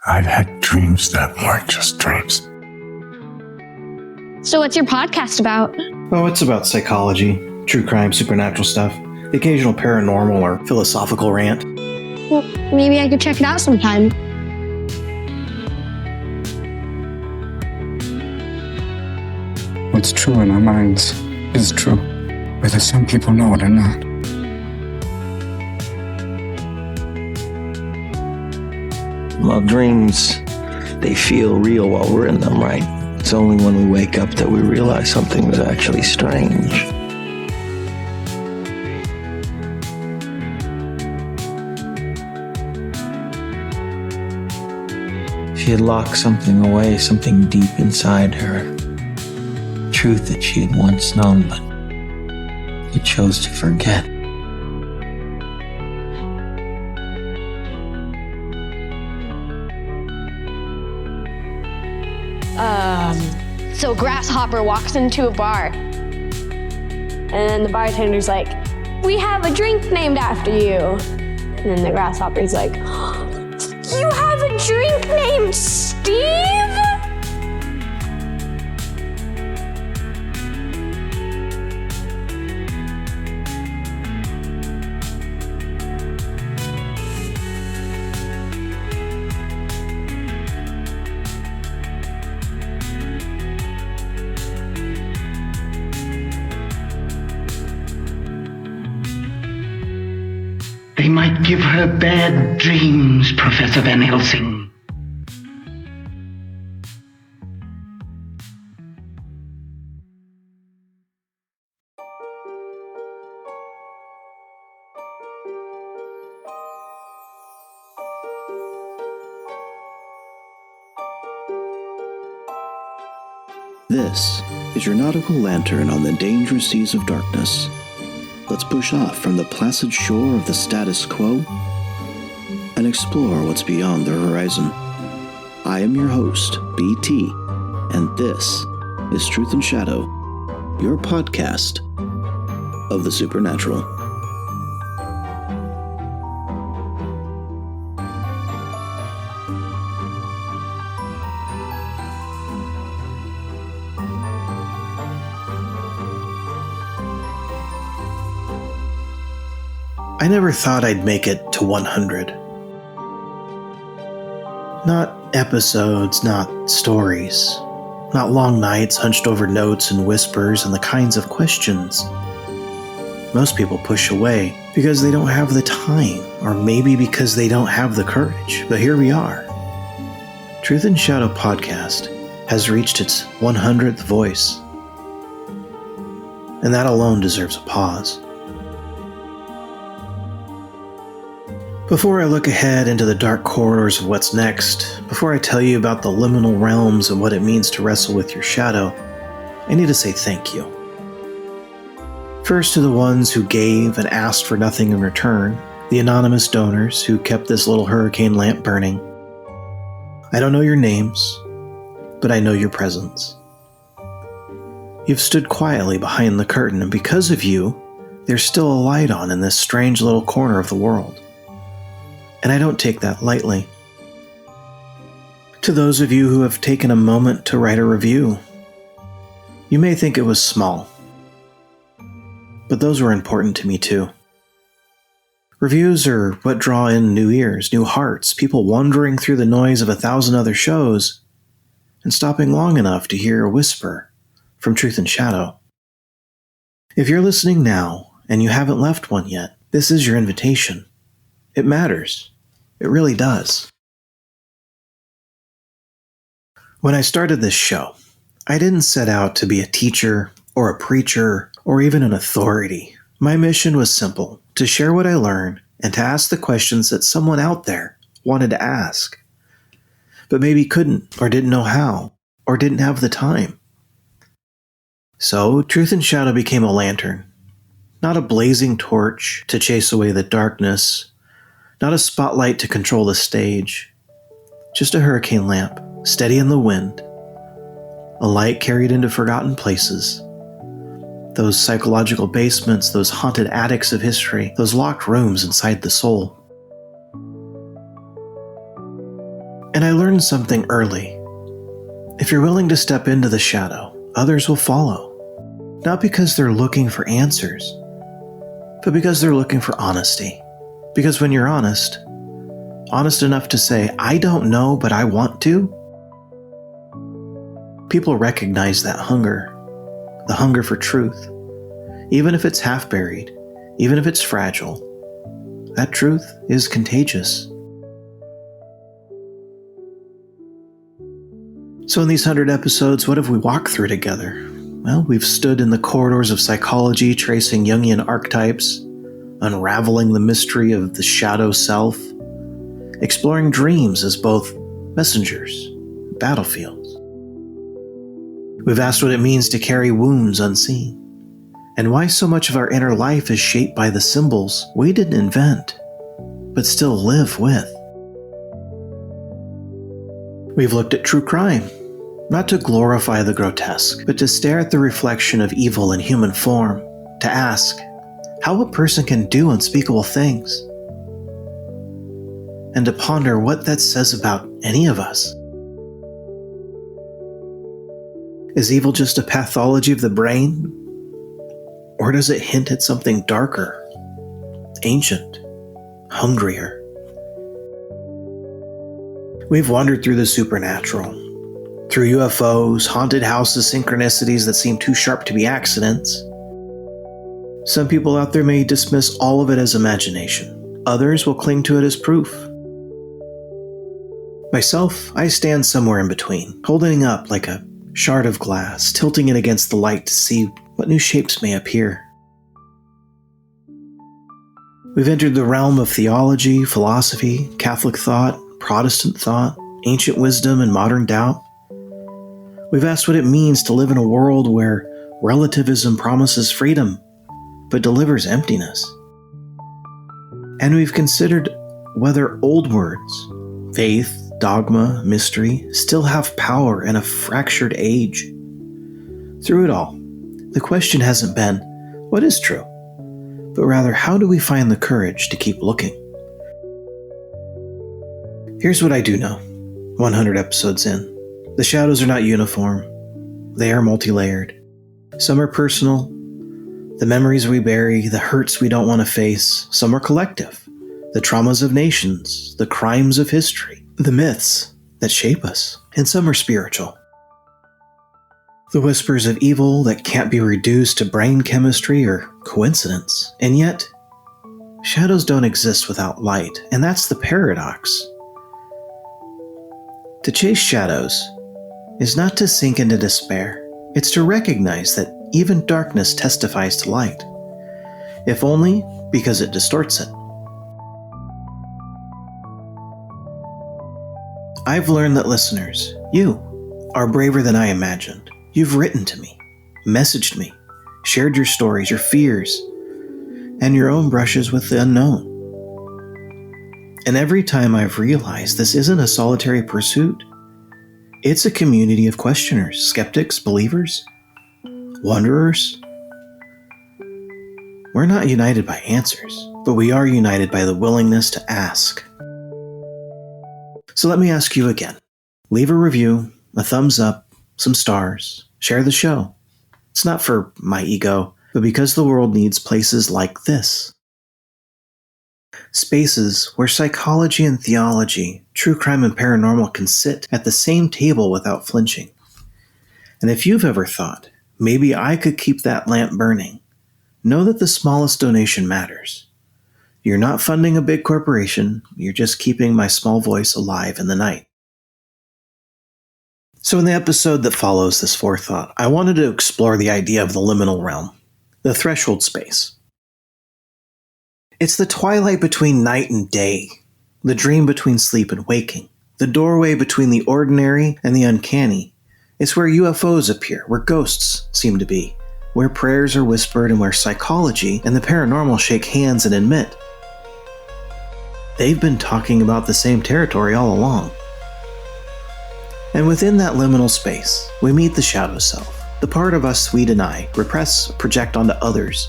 I've had dreams that weren't just dreams. So what's your podcast about? Oh, it's about psychology, true crime, supernatural stuff, the occasional paranormal or philosophical rant. Well, maybe I could check it out sometime. What's true in our minds is true, whether some people know it or not. Well, dreams, they feel real while we're in them, right? It's only when we wake up that we realize something was actually strange. She had locked something away, something deep inside her. Truth that she had once known, but she chose to forget. So a grasshopper walks into a bar, and then the bartender's like, "We have a drink named after you." And then the grasshopper's like, "You have a drink named Steve?" They might give her bad dreams, Professor Van Helsing. This is your nautical lantern on the dangerous seas of darkness. Let's push off from the placid shore of the status quo and explore what's beyond the horizon. I am your host, BT, and this is Truth and Shadow, your podcast of the supernatural. I never thought I'd make it to 100. Not episodes, not stories, not long nights hunched over notes and whispers and the kinds of questions most people push away because they don't have the time, or maybe because they don't have the courage. But here we are. Truth and Shadow podcast has reached its 100th voice, and that alone deserves a pause. Before I look ahead into the dark corridors of what's next, before I tell you about the liminal realms and what it means to wrestle with your shadow, I need to say thank you. First to the ones who gave and asked for nothing in return, the anonymous donors who kept this little hurricane lamp burning. I don't know your names, but I know your presence. You've stood quietly behind the curtain, and because of you, there's still a light on in this strange little corner of the world. And I don't take that lightly. To those of you who have taken a moment to write a review, you may think it was small, but those were important to me too. Reviews are what draw in new ears, new hearts, people wandering through the noise of 1,000 other shows and stopping long enough to hear a whisper from Truth and Shadow. If you're listening now and you haven't left one yet, this is your invitation. It matters. It really does. When I started this show, I didn't set out to be a teacher or a preacher or even an authority. My mission was simple, to share what I learned and to ask the questions that someone out there wanted to ask, but maybe couldn't or didn't know how or didn't have the time. So Truth and Shadow became a lantern, not a blazing torch to chase away the darkness, not a spotlight to control the stage, just a hurricane lamp, steady in the wind, a light carried into forgotten places, those psychological basements, those haunted attics of history, those locked rooms inside the soul. And I learned something early. If you're willing to step into the shadow, others will follow. Not because they're looking for answers, but because they're looking for honesty. Because when you're honest enough to say, I don't know, but I want to, people recognize that hunger, the hunger for truth. Even if it's half-buried, even if it's fragile, that truth is contagious. So in these 100 episodes, what have we walked through together? Well, we've stood in the corridors of psychology, tracing Jungian archetypes, unraveling the mystery of the shadow self, exploring dreams as both messengers, battlefields. We've asked what it means to carry wounds unseen, and why so much of our inner life is shaped by the symbols we didn't invent, but still live with. We've looked at true crime, not to glorify the grotesque, but to stare at the reflection of evil in human form, to ask how a person can do unspeakable things, and to ponder what that says about any of us. Is evil just a pathology of the brain? Or does it hint at something darker, ancient, hungrier? We've wandered through the supernatural, through UFOs, haunted houses, synchronicities that seem too sharp to be accidents. Some people out there may dismiss all of it as imagination. Others will cling to it as proof. Myself, I stand somewhere in between, holding it up like a shard of glass, tilting it against the light to see what new shapes may appear. We've entered the realm of theology, philosophy, Catholic thought, Protestant thought, ancient wisdom, and modern doubt. We've asked what it means to live in a world where relativism promises freedom, but delivers emptiness. And we've considered whether old words, faith, dogma, mystery, still have power in a fractured age. Through it all, the question hasn't been, what is true? But rather, how do we find the courage to keep looking? Here's what I do know, 100 episodes in. The shadows are not uniform. They are multi-layered. Some are personal, the memories we bury, the hurts we don't want to face. Some are collective, the traumas of nations, the crimes of history, the myths that shape us. And some are spiritual, the whispers of evil that can't be reduced to brain chemistry or coincidence. And yet, shadows don't exist without light, and that's the paradox. To chase shadows is not to sink into despair. It's to recognize that even darkness testifies to light, if only because it distorts it. I've learned that listeners, you, are braver than I imagined. You've written to me, messaged me, shared your stories, your fears, and your own brushes with the unknown. And every time I've realized this isn't a solitary pursuit, it's a community of questioners, skeptics, believers, wanderers. We're not united by answers, but we are united by the willingness to ask. So let me ask you again. Leave a review, a thumbs up, some stars, share the show. It's not for my ego, but because the world needs places like this. Spaces where psychology and theology, true crime and paranormal can sit at the same table without flinching. And if you've ever thought, maybe I could keep that lamp burning, know that the smallest donation matters. You're not funding a big corporation, you're just keeping my small voice alive in the night. So in the episode that follows this forethought, I wanted to explore the idea of the liminal realm, the threshold space. It's the twilight between night and day, the dream between sleep and waking, the doorway between the ordinary and the uncanny. It's where UFOs appear, where ghosts seem to be, where prayers are whispered, and where psychology and the paranormal shake hands and admit they've been talking about the same territory all along. And within that liminal space, we meet the shadow self, the part of us we deny, repress, project onto others.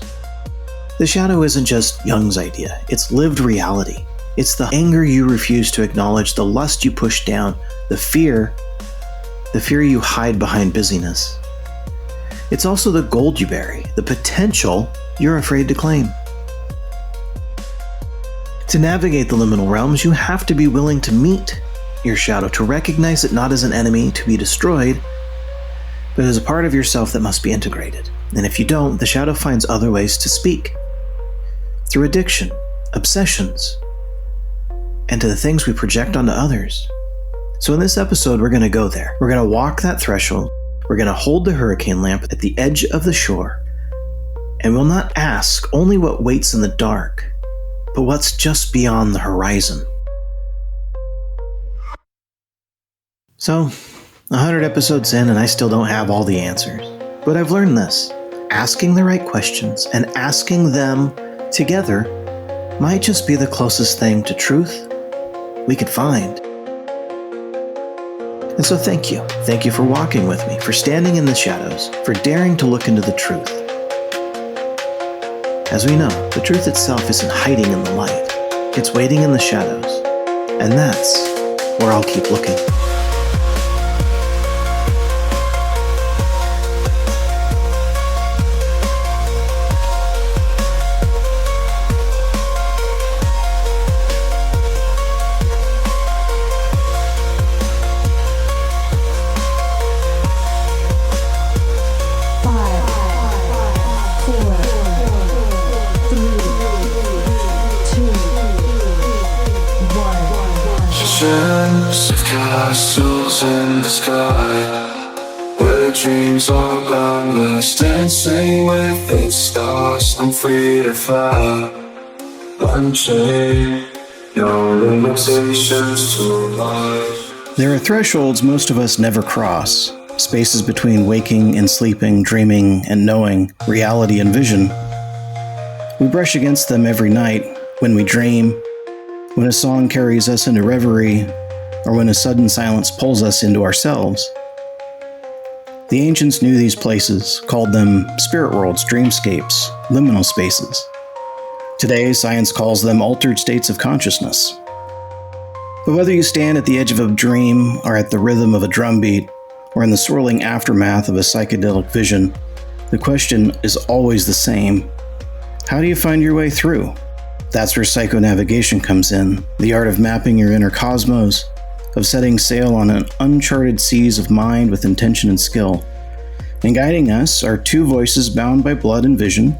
The shadow isn't just Jung's idea, it's lived reality. It's the anger you refuse to acknowledge, the lust you push down, the fear you hide behind busyness. It's also the gold you bury, the potential you're afraid to claim. To navigate the liminal realms, you have to be willing to meet your shadow, to recognize it not as an enemy to be destroyed, but as a part of yourself that must be integrated. And if you don't, the shadow finds other ways to speak. Through addiction, obsessions, and to the things we project onto others. So in this episode, we're going to go there. We're going to walk that threshold. We're going to hold the hurricane lamp at the edge of the shore. And we'll not ask only what waits in the dark, but what's just beyond the horizon. So, 100 episodes in and I still don't have all the answers. But I've learned this. Asking the right questions and asking them together might just be the closest thing to truth we could find. And so thank you. Thank you for walking with me, for standing in the shadows, for daring to look into the truth. As we know, the truth itself isn't hiding in the light. It's waiting in the shadows. And that's where I'll keep looking. Ships of castles in the sky, where dreams are boundless, dancing with its stars. I'm free to fly, unchained, no limitations to life. There are thresholds most of us never cross, spaces between waking and sleeping, dreaming and knowing, reality and vision. We brush against them every night when we dream, when a song carries us into reverie, or when a sudden silence pulls us into ourselves. The ancients knew these places, called them spirit worlds, dreamscapes, liminal spaces. Today, science calls them altered states of consciousness. But whether you stand at the edge of a dream, or at the rhythm of a drumbeat, or in the swirling aftermath of a psychedelic vision, the question is always the same. How do you find your way through? That's where psychonavigation comes in, the art of mapping your inner cosmos, of setting sail on an uncharted seas of mind with intention and skill. And guiding us are two voices bound by blood and vision,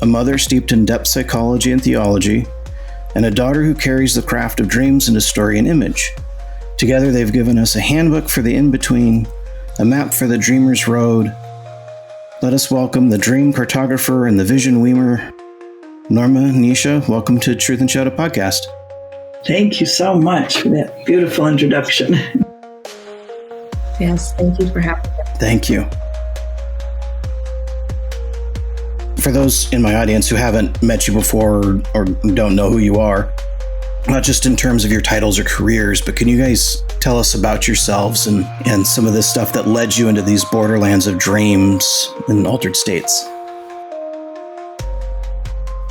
a mother steeped in depth psychology and theology, and a daughter who carries the craft of dreams into story and image. Together they've given us a handbook for the in-between, a map for the dreamer's road. Let us welcome the dream cartographer and the vision weaver, Norma, Nisha. Welcome to Truth and Shadow Podcast. Thank you so much for that beautiful introduction. Yes, thank you for having me. Thank you. For those in my audience who haven't met you before or don't know who you are, not just in terms of your titles or careers, but can you guys tell us about yourselves and some of the stuff that led you into these borderlands of dreams and altered states?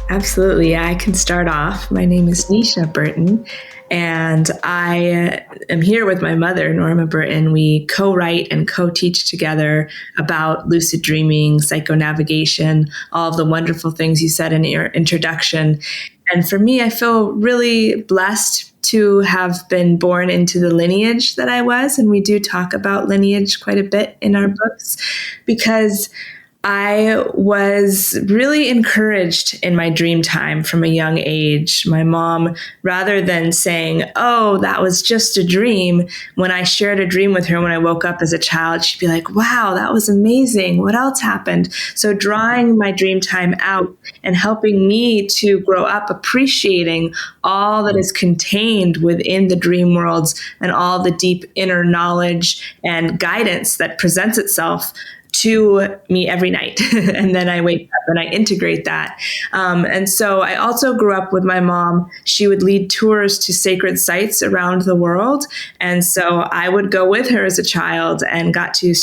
Absolutely. Yeah, I can start off. My name is Nisha Burton, and I am here with my mother, Norma Burton. We co-write and co-teach together about lucid dreaming, psychonavigation, all of the wonderful things you said in your introduction. And for me, I feel really blessed to have been born into the lineage that I was. And we do talk about lineage quite a bit in our books, because I was really encouraged in my dream time from a young age. My mom, rather than saying, "Oh, that was just a dream," when I shared a dream with her when I woke up as a child, she'd be like, "Wow, that was amazing. What else happened?" So drawing my dream time out and helping me to grow up appreciating all that is contained within the dream worlds and all the deep inner knowledge and guidance that presents itself to me every night. And then I wake up and I integrate that. And so I also grew up with my mom. She would lead tours to sacred sites around the world. And so I would go with her as a child and got to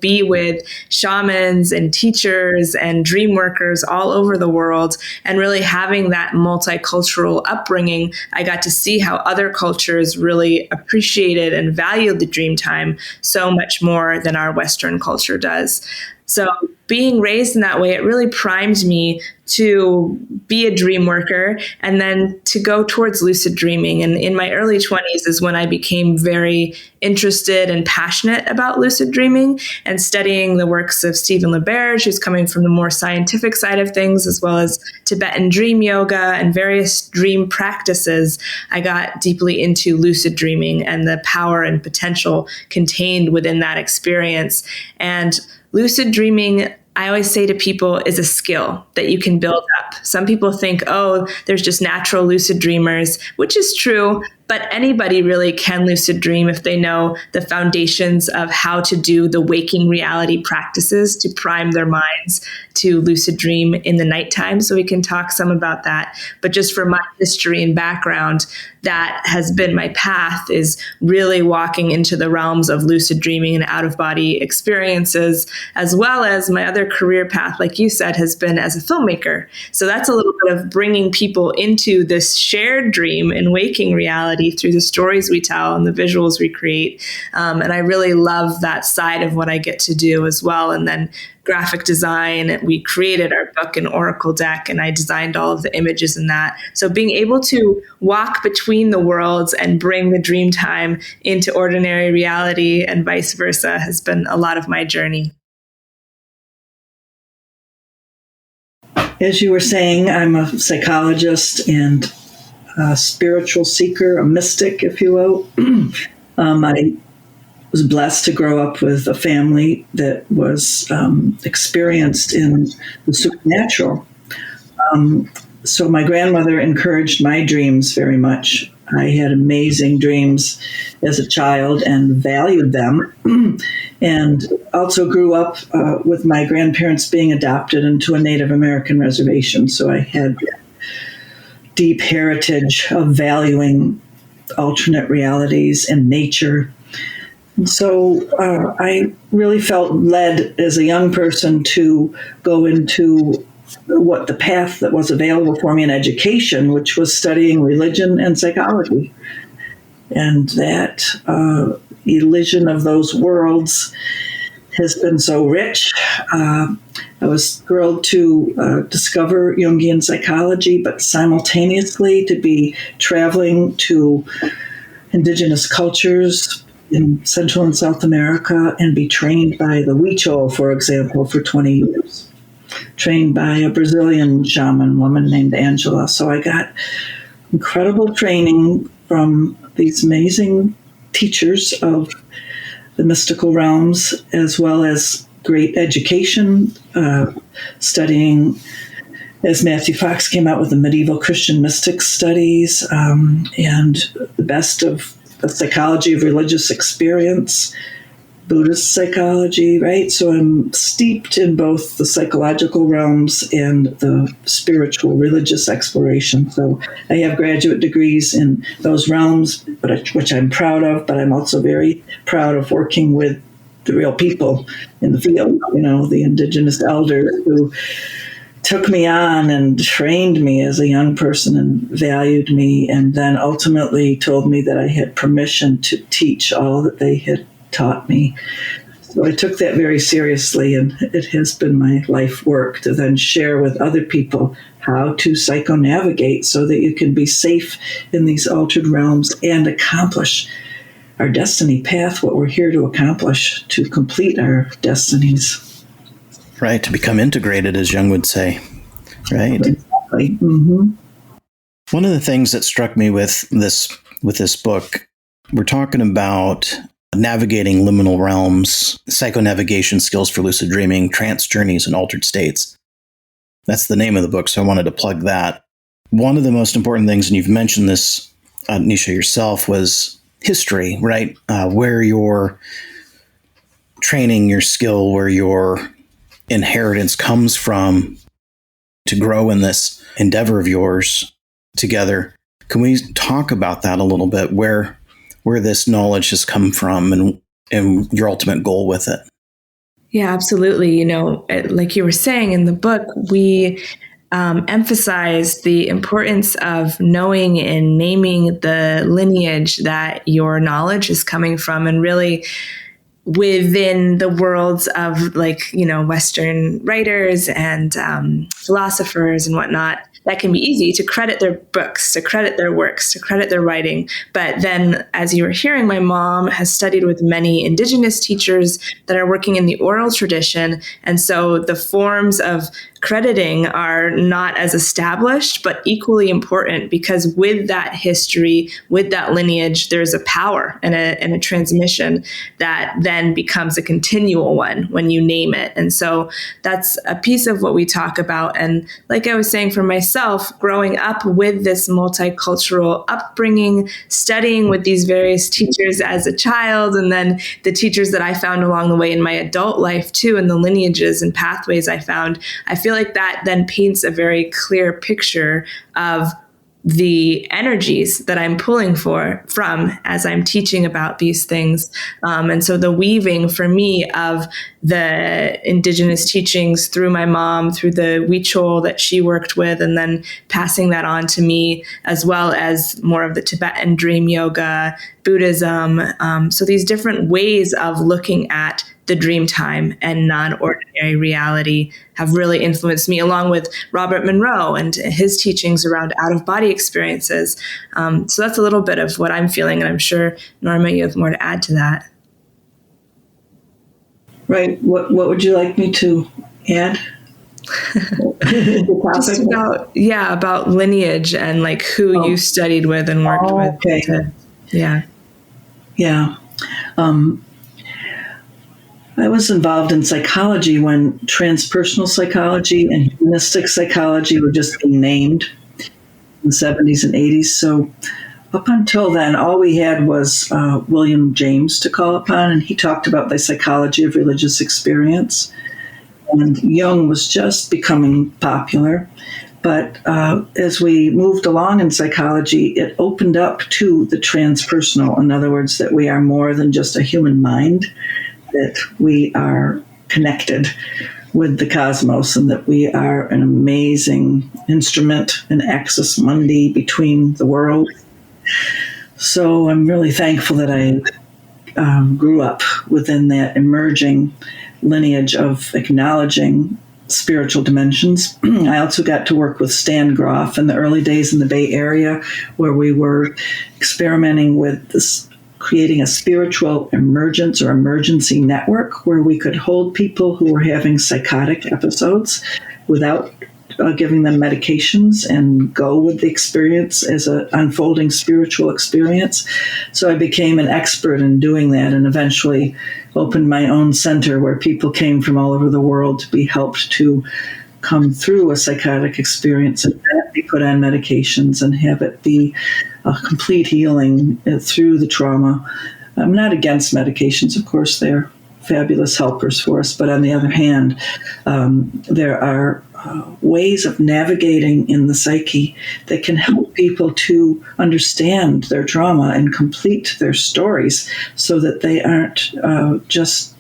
be with shamans and teachers and dream workers all over the world. And really having that multicultural upbringing, I got to see how other cultures really appreciated and valued the dream time so much more than our Western culture does. So being raised in that way, it really primed me to be a dream worker and then to go towards lucid dreaming. And in my early 20s is when I became very interested and passionate about lucid dreaming and studying the works of Stephen LaBerge, who's coming from the more scientific side of things, as well as Tibetan dream yoga and various dream practices. I got deeply into lucid dreaming and the power and potential contained within that experience. And lucid dreaming, I always say to people, is a skill that you can build up. Some people think, oh, there's just natural lucid dreamers, which is true, but anybody really can lucid dream if they know the foundations of how to do the waking reality practices to prime their minds to lucid dream in the nighttime. So we can talk some about that. But just for my history and background, that has been my path, is really walking into the realms of lucid dreaming and out-of-body experiences, as well as my other career path, like you said, has been as a filmmaker. So that's a little bit of bringing people into this shared dream and waking reality through the stories we tell and the visuals we create. And I really love that side of what I get to do as well. And then graphic design, we created our book and Oracle deck, and I designed all of the images in that. So being able to walk between the worlds and bring the dream time into ordinary reality and vice versa has been a lot of my journey. As you were saying, I'm a psychologist and a spiritual seeker, a mystic, if you will. I was blessed to grow up with a family that was experienced in the supernatural. So my grandmother encouraged my dreams very much. I had amazing dreams as a child and valued them. And also grew up with my grandparents being adopted into a Native American reservation. So I had deep heritage of valuing alternate realities and nature. And so I really felt led as a young person to go into what the path that was available for me in education, which was studying religion and psychology. And that elision of those worlds has been so rich. I was thrilled to discover Jungian psychology, but simultaneously to be traveling to indigenous cultures in Central and South America and be trained by the Huichol, for example, for 20 years. Trained by a Brazilian shaman woman named Angela. So I got incredible training from these amazing teachers of the mystical realms, as well as great education, studying, as Matthew Fox came out with the medieval Christian mystics studies, and the best of the psychology of religious experience, Buddhist psychology, right? So I'm steeped in both the psychological realms and the spiritual religious exploration. So I have graduate degrees in those realms, which I'm proud of, but I'm also very proud of working with the real people in the field, the indigenous elders who took me on and trained me as a young person and valued me, and then ultimately told me that I had permission to teach all that they had taught me. So I took that very seriously, and it has been my life work to then share with other people how to psychonavigate so that you can be safe in these altered realms and accomplish our destiny path, what we're here to accomplish, to complete our destinies. Right, to become integrated, as Jung would say. Right. Exactly. Mm-hmm. One of the things that struck me with this book, we're talking about navigating liminal realms, psychonavigation skills for lucid dreaming, trance journeys, and altered states. That's the name of the book, so I wanted to plug that. One of the most important things, and you've mentioned this, Nisha, yourself, was history, right? Where your training your skill where your inheritance comes from to grow in this endeavor of yours together. Can we talk about that a little bit, where this knowledge has come from and your ultimate goal with it? Yeah, absolutely. Like you were saying in the book, we emphasize the importance of knowing and naming the lineage that your knowledge is coming from, and really within the worlds of Western writers and philosophers and whatnot, that can be easy to credit their books, to credit their works, to credit their writing. But then, as you were hearing, my mom has studied with many indigenous teachers that are working in the oral tradition. And so the forms of crediting are not as established, but equally important, because with that history, with that lineage, there's a power and a transmission that then becomes a continual one when you name it. And so that's a piece of what we talk about. And like I was saying, for myself, growing up with this multicultural upbringing, studying with these various teachers as a child, and then the teachers that I found along the way in my adult life too, and the lineages and pathways I found, I feel like that then paints a very clear picture of the energies that I'm pulling from as I'm teaching about these things. And so the weaving for me of the indigenous teachings through my mom, through the Huichol that she worked with, and then passing that on to me, as well as more of the Tibetan dream yoga, Buddhism. So these different ways of looking at the dream time and non-ordinary reality have really influenced me, along with Robert Monroe and his teachings around out-of-body experiences. So that's a little bit of what I'm feeling, and I'm sure, Norma, you have more to add to that. Right. What would you like me to add? Just about lineage and like who you studied with and worked with. Okay. Yeah. I was involved in psychology when transpersonal psychology and humanistic psychology were just being named in the 70s and 80s. So up until then, all we had was William James to call upon, and he talked about the psychology of religious experience. And Jung was just becoming popular. But as we moved along in psychology, it opened up to the transpersonal. In other words, that we are more than just a human mind, that we are connected with the cosmos, and that we are an amazing instrument, an axis mundi between the world. So I'm really thankful that I grew up within that emerging lineage of acknowledging spiritual dimensions. I also got to work with Stan Groff in the early days in the Bay Area, where we were experimenting with this, creating a spiritual emergence or emergency network where we could hold people who were having psychotic episodes without giving them medications and go with the experience as an unfolding spiritual experience. So I became an expert in doing that, and eventually opened my own center where people came from all over the world to be helped to come through a psychotic experience and not be put on medications and have it be a complete healing through the trauma. I'm not against medications. Of course, they're fabulous helpers for us. But on the other hand, there are ways of navigating in the psyche that can help people to understand their trauma and complete their stories so that they aren't just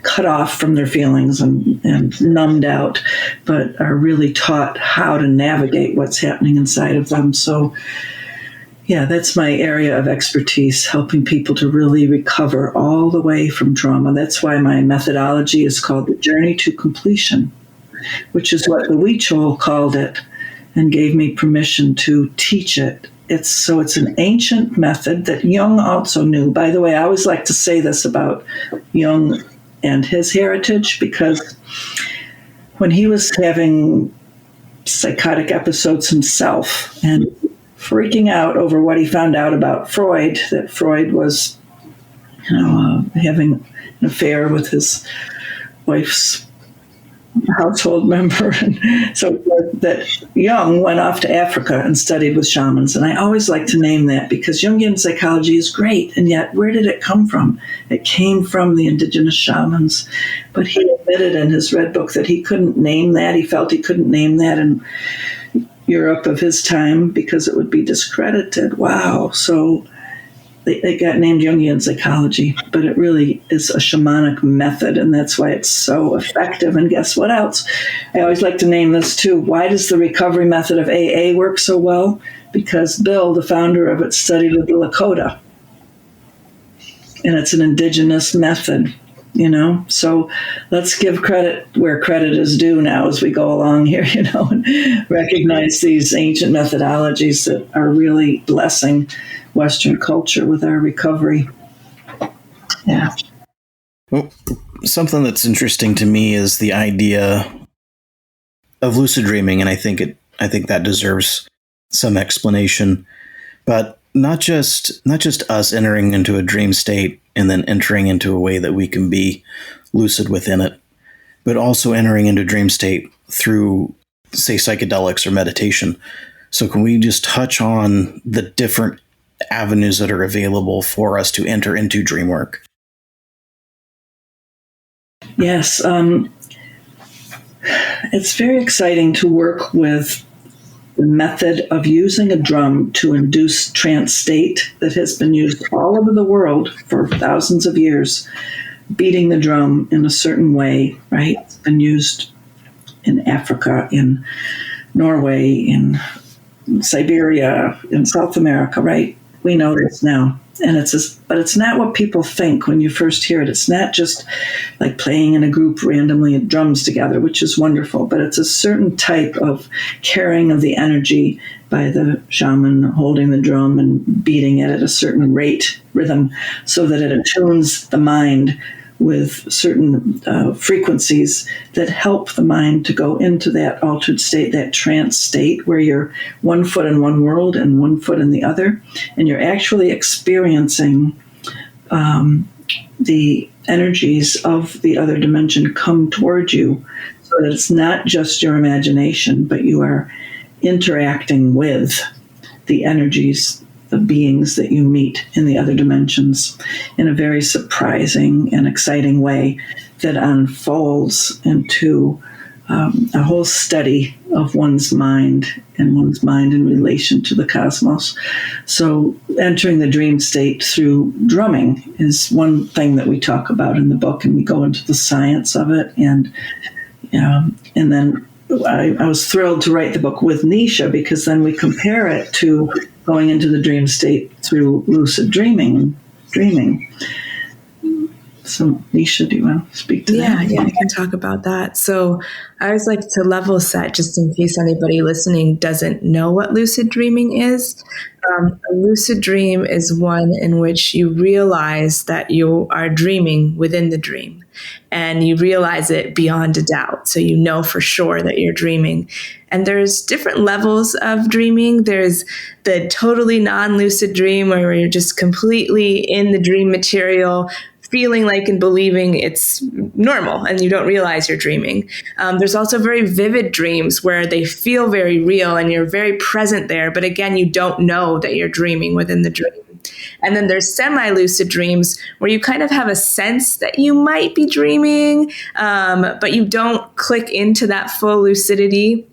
cut off from their feelings and numbed out, but are really taught how to navigate what's happening inside of them. So yeah, that's my area of expertise, helping people to really recover all the way from trauma. That's why my methodology is called the Journey to Completion, which is what the Huichol called it and gave me permission to teach it. It's an ancient method that Jung also knew. By the way, I always like to say this about Jung and his heritage, because when he was having psychotic episodes himself and freaking out over what he found out about Freud, that Freud was, having an affair with his wife's household member. And so that Jung went off to Africa and studied with shamans. And I always like to name that because Jungian psychology is great. And yet, where did it come from? It came from the indigenous shamans. But he admitted in his red book that he couldn't name that. He felt he couldn't name that in Europe of his time because it would be discredited. Wow. So it got named Jungian psychology, but it really is a shamanic method, and that's why it's so effective. And guess what else? I always like to name this too. Why does the recovery method of AA work so well? Because Bill, the founder of it, studied with the Lakota, and it's an indigenous method. So let's give credit where credit is due now as we go along here, and recognize these ancient methodologies that are really blessing Western culture with our recovery. Yeah. Well, something that's interesting to me is the idea of lucid dreaming, and I think that deserves some explanation. But not just us entering into a dream state and then entering into a way that we can be lucid within it, but also entering into a dream state through, say, psychedelics or meditation. So can we just touch on the different avenues that are available for us to enter into dream work? Yes. It's very exciting to work with the method of using a drum to induce trance state that has been used all over the world for thousands of years. Beating the drum in a certain way, right? It's been used in Africa, in Norway, in Siberia, in South America, right? We know this now. And but it's not what people think when you first hear it. It's not just like playing in a group randomly drums together, which is wonderful, but it's a certain type of carrying of the energy by the shaman holding the drum and beating it at a certain rhythm, so that it attunes the mind with certain frequencies that help the mind to go into that altered state, that trance state, where you're 1 foot in one world and 1 foot in the other, and you're actually experiencing the energies of the other dimension come toward you, so that it's not just your imagination, but you are interacting with the energies, the beings that you meet in the other dimensions in a very surprising and exciting way that unfolds into a whole study of one's mind and one's mind in relation to the cosmos. So entering the dream state through drumming is one thing that we talk about in the book, and we go into the science of it. And then I was thrilled to write the book with Nisha, because then we compare it to going into the dream state through lucid dreaming. So, Nisha, do you want to speak to that? Yeah, I can talk about that. So I always like to level set, just in case anybody listening doesn't know what lucid dreaming is. A lucid dream is one in which you realize that you are dreaming within the dream, and you realize it beyond a doubt. So you know for sure that you're dreaming. And there's different levels of dreaming. There's the totally non-lucid dream, where you're just completely in the dream material, feeling like and believing it's normal and you don't realize you're dreaming. There's also very vivid dreams where they feel very real and you're very present there, but again, you don't know that you're dreaming within the dream. And then there's semi-lucid dreams where you kind of have a sense that you might be dreaming, but you don't click into that full lucidity.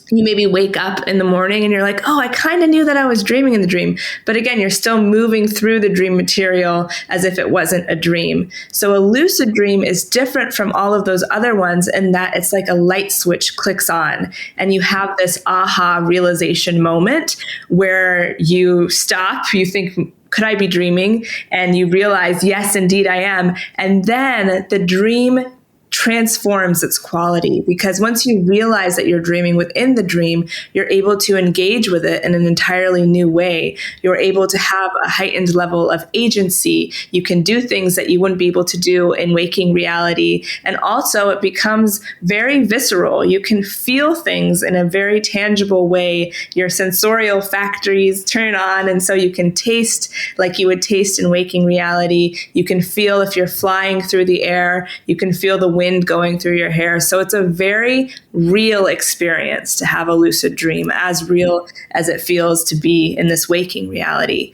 You maybe wake up in the morning and you're like, oh, I kind of knew that I was dreaming in the dream. But again, you're still moving through the dream material as if it wasn't a dream. So a lucid dream is different from all of those other ones in that it's like a light switch clicks on and you have this aha realization moment where you stop, you think, could I be dreaming? And you realize, yes, indeed I am. And then the dream transforms its quality, because once you realize that you're dreaming within the dream, you're able to engage with it in an entirely new way. You're able to have a heightened level of agency. You can do things that you wouldn't be able to do in waking reality. And also it becomes very visceral. You can feel things in a very tangible way. Your sensorial factories turn on, and so you can taste like you would taste in waking reality. You can feel if you're flying through the air. You can feel the wind wind going through your hair. So it's a very real experience to have a lucid dream, as real as it feels to be in this waking reality.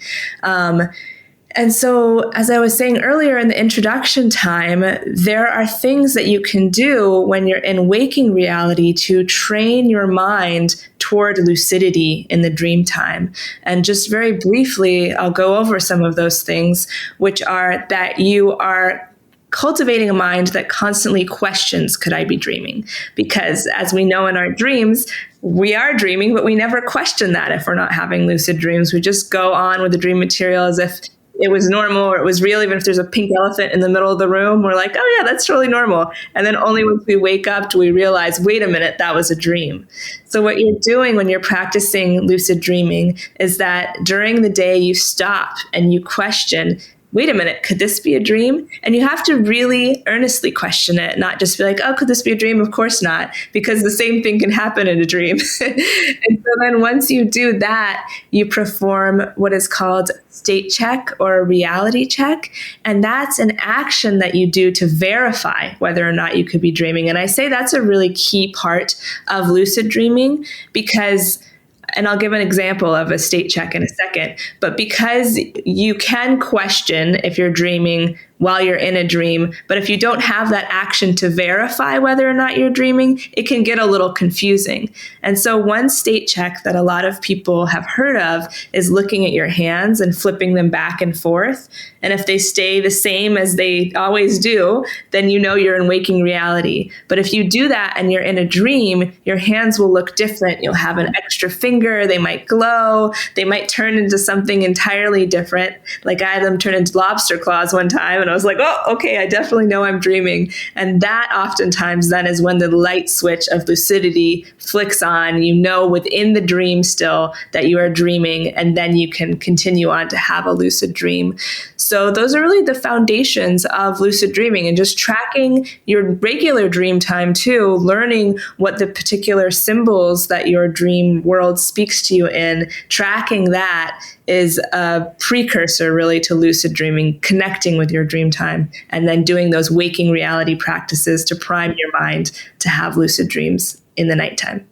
And so, as I was saying earlier in the introduction time, there are things that you can do when you're in waking reality to train your mind toward lucidity in the dream time. And just very briefly, I'll go over some of those things, which are that you are cultivating a mind that constantly questions, could I be dreaming? Because as we know in our dreams, we are dreaming, but we never question that if we're not having lucid dreams. We just go on with the dream material as if it was normal or it was real. Even if there's a pink elephant in the middle of the room, we're like, oh yeah, that's totally normal. And then only once we wake up do we realize, wait a minute, that was a dream. So what you're doing when you're practicing lucid dreaming is that during the day you stop and you question, wait a minute, could this be a dream? And you have to really earnestly question it, not just be like, oh, could this be a dream? Of course not, because the same thing can happen in a dream. And so then once you do that, you perform what is called state check or a reality check. And that's an action that you do to verify whether or not you could be dreaming. And I say that's a really key part of lucid dreaming because, and I'll give an example of a state check in a second, but because you can question if you're dreaming while you're in a dream, but if you don't have that action to verify whether or not you're dreaming, it can get a little confusing. And so one state check that a lot of people have heard of is looking at your hands and flipping them back and forth. And if they stay the same as they always do, then you know you're in waking reality. But if you do that and you're in a dream, your hands will look different. You'll have an extra finger, they might glow, they might turn into something entirely different. Like I had them turn into lobster claws one time, and I was like, oh, okay, I definitely know I'm dreaming. And that oftentimes then is when the light switch of lucidity flicks on. You know within the dream still that you are dreaming, and then you can continue on to have a lucid dream. So those are really the foundations of lucid dreaming, and just tracking your regular dream time too, learning what the particular symbols that your dream world speaks to you in, tracking that is a precursor really to lucid dreaming, connecting with your dream time, and then doing those waking reality practices to prime your mind to have lucid dreams in the nighttime.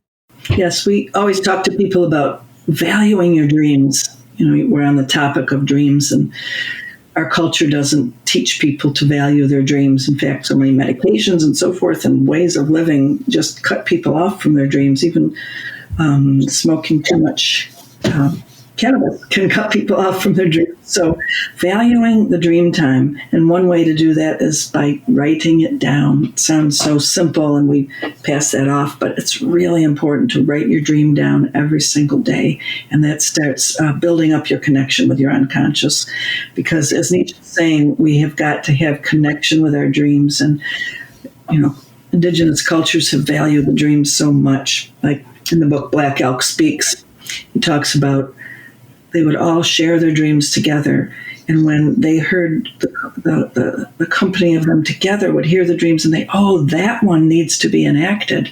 Yes, we always talk to people about valuing your dreams. You know, we're on the topic of dreams, and our culture doesn't teach people to value their dreams. In fact, so many medications and so forth and ways of living just cut people off from their dreams. Even smoking too much cannabis can cut people off from their dreams. So valuing the dream time, and one way to do that is by writing it down. It sounds so simple and we pass that off, but it's really important to write your dream down every single day. And that starts building up your connection with your unconscious, because as Nietzsche is saying, we have got to have connection with our dreams. And, you know, indigenous cultures have valued the dreams so much. Like in the book Black Elk Speaks, he talks about they would all share their dreams together. And when they heard the company of them together would hear the dreams and that one needs to be enacted.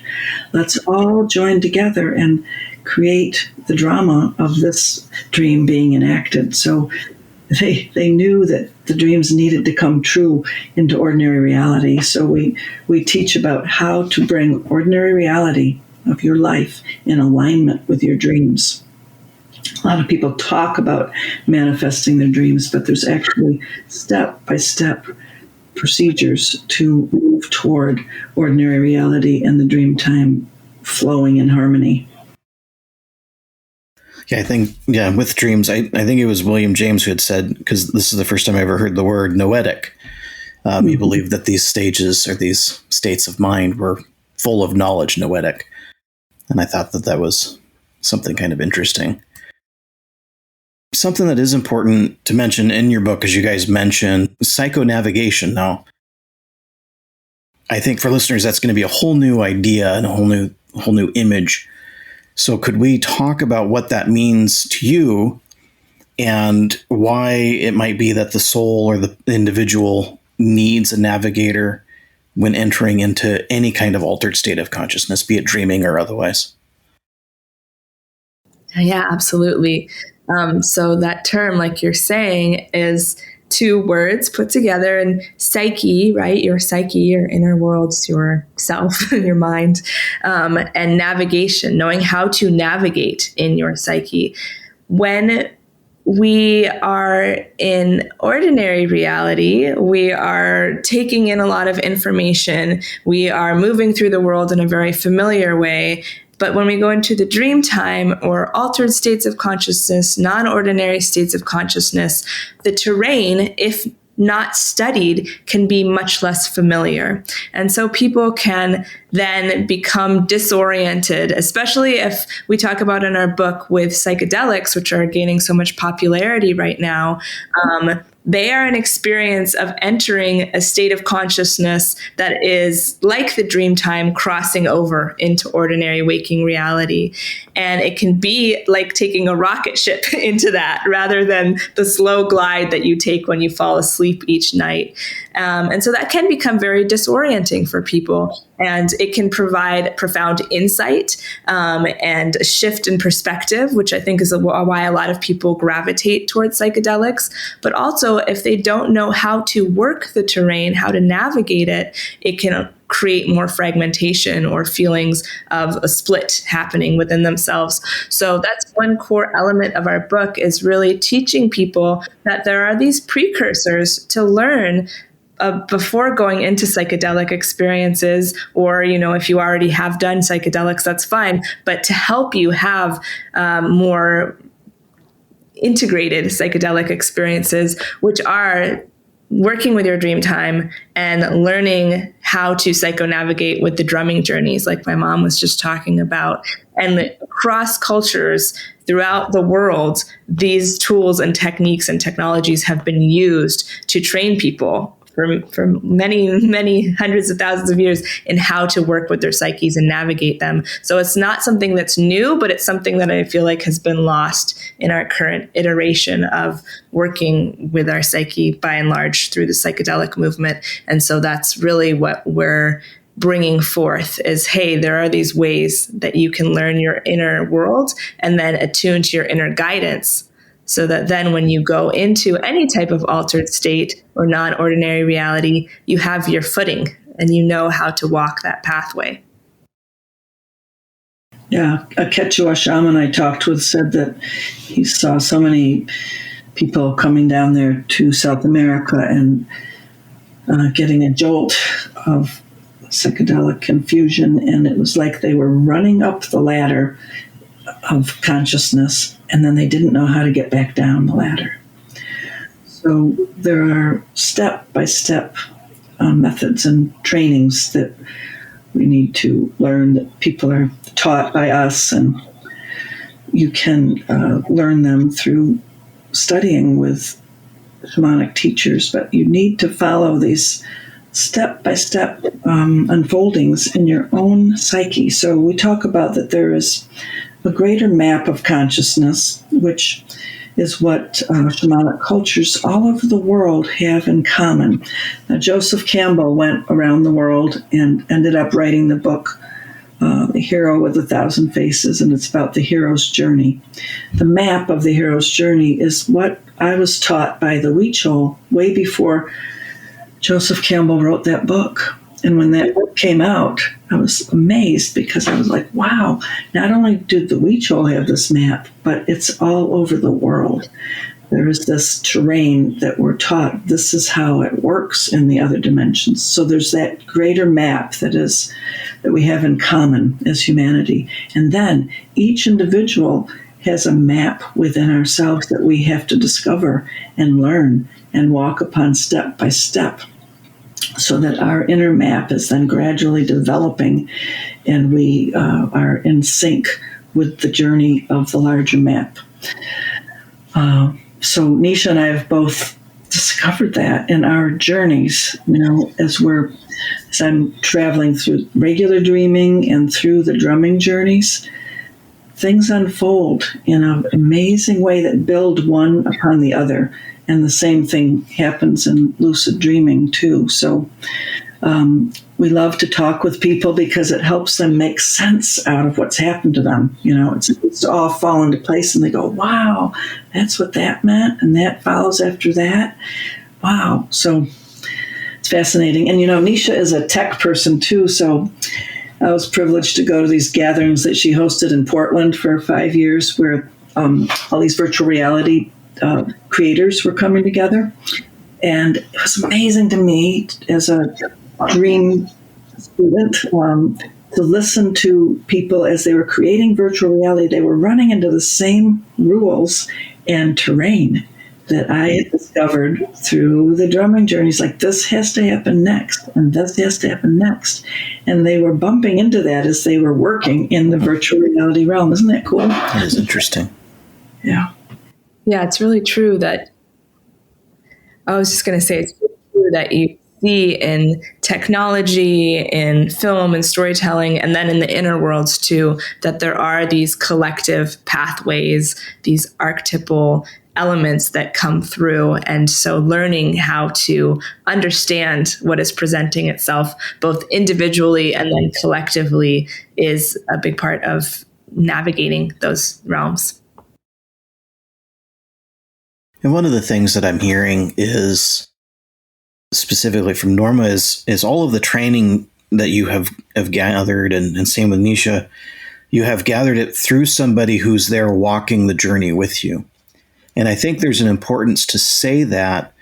Let's all join together and create the drama of this dream being enacted. So they knew that the dreams needed to come true into ordinary reality. So we teach about how to bring ordinary reality of your life in alignment with your dreams. A lot of people talk about manifesting their dreams, but there's actually step-by-step procedures to move toward ordinary reality and the dream time flowing in harmony. Yeah, I think, with dreams, I think it was William James who had said, because this is the first time I ever heard the word noetic. He believed that these stages or these states of mind were full of knowledge, noetic. And I thought that was something kind of interesting. Something that is important to mention in your book, as you guys mentioned, psychonavigation. Now, I think for listeners, that's going to be a whole new idea and a whole new image. So could we talk about what that means to you and why it might be that the soul or the individual needs a navigator when entering into any kind of altered state of consciousness, be it dreaming or otherwise? Yeah, absolutely. So that term, like you're saying, is two words put together, and psyche, right? Your psyche, your inner worlds, your self, your mind, and navigation, knowing how to navigate in your psyche. When we are in ordinary reality, we are taking in a lot of information. We are moving through the world in a very familiar way. But when we go into the dream time or altered states of consciousness, non-ordinary states of consciousness, the terrain, if not studied, can be much less familiar. And so people can then become disoriented, especially if we talk about in our book with psychedelics, which are gaining so much popularity right now. They are an experience of entering a state of consciousness that is like the dream time crossing over into ordinary waking reality. And it can be like taking a rocket ship into that rather than the slow glide that you take when you fall asleep each night. And so that can become very disorienting for people. And it can provide profound insight and a shift in perspective, which I think is why a lot of people gravitate towards psychedelics. But also, if they don't know how to work the terrain, how to navigate it, it can create more fragmentation or feelings of a split happening within themselves. So that's one core element of our book, is really teaching people that there are these precursors to learn before going into psychedelic experiences, or, if you already have done psychedelics, that's fine. But to help you have more integrated psychedelic experiences, which are working with your dream time and learning how to psychonavigate with the drumming journeys, like my mom was just talking about. And across cultures throughout the world, these tools and techniques and technologies have been used to train people for many, many hundreds of thousands of years in how to work with their psyches and navigate them. So it's not something that's new, but it's something that I feel like has been lost in our current iteration of working with our psyche by and large through the psychedelic movement. And so that's really what we're bringing forth is, hey, there are these ways that you can learn your inner world and then attune to your inner guidance, so that then when you go into any type of altered state or non-ordinary reality, you have your footing and you know how to walk that pathway. Yeah, a Quechua shaman I talked with said that he saw so many people coming down there to South America and getting a jolt of psychedelic confusion, and it was like they were running up the ladder of consciousness, and then they didn't know how to get back down the ladder. So there are step-by-step methods and trainings that we need to learn, that people are taught by us, and you can learn them through studying with shamanic teachers, but you need to follow these step-by-step unfoldings in your own psyche. So we talk about that there is a greater map of consciousness, which is what shamanic cultures all over the world have in common. Now, Joseph Campbell went around the world and ended up writing the book, The Hero with 1,000 Faces, and it's about the hero's journey. The map of the hero's journey is what I was taught by the Huichol way before Joseph Campbell wrote that book. And when that book came out, I was amazed, because I was like, wow, not only did the Huichol have this map, but it's all over the world. There is this terrain that we're taught. This is how it works in the other dimensions. So there's that greater map that we have in common as humanity. And then each individual has a map within ourselves that we have to discover and learn and walk upon step by step, so that our inner map is then gradually developing, and we are in sync with the journey of the larger map. So Nisha and I have both discovered that in our journeys, as I'm traveling through regular dreaming and through the drumming journeys. Things unfold in an amazing way that build one upon the other. And the same thing happens in lucid dreaming, too. So we love to talk with people because it helps them make sense out of what's happened to them. It's all fall into place, and they go, wow, that's what that meant, and that follows after that. Wow. So it's fascinating. And, Nisha is a tech person too. So I was privileged to go to these gatherings that she hosted in Portland for 5 years where all these virtual reality creators were coming together. And it was amazing to me as a dream student to listen to people as they were creating virtual reality. They were running into the same rules and terrain that I had discovered through the drumming journeys. Like, this has to happen next, and this has to happen next. And they were bumping into that as they were working in the virtual reality realm. Isn't that cool? That is interesting. Yeah. Yeah, it's really true that, I was just going to say, it's really true that you see in technology, in film and storytelling, and then in the inner worlds too, that there are these collective pathways, these archetypal elements that come through. And so learning how to understand what is presenting itself, both individually and then collectively, is a big part of navigating those realms. And one of the things that I'm hearing is, specifically from Norma, is all of the training that you have gathered, and same with Nisha, you have gathered it through somebody who's there walking the journey with you. And I think there's an importance to say that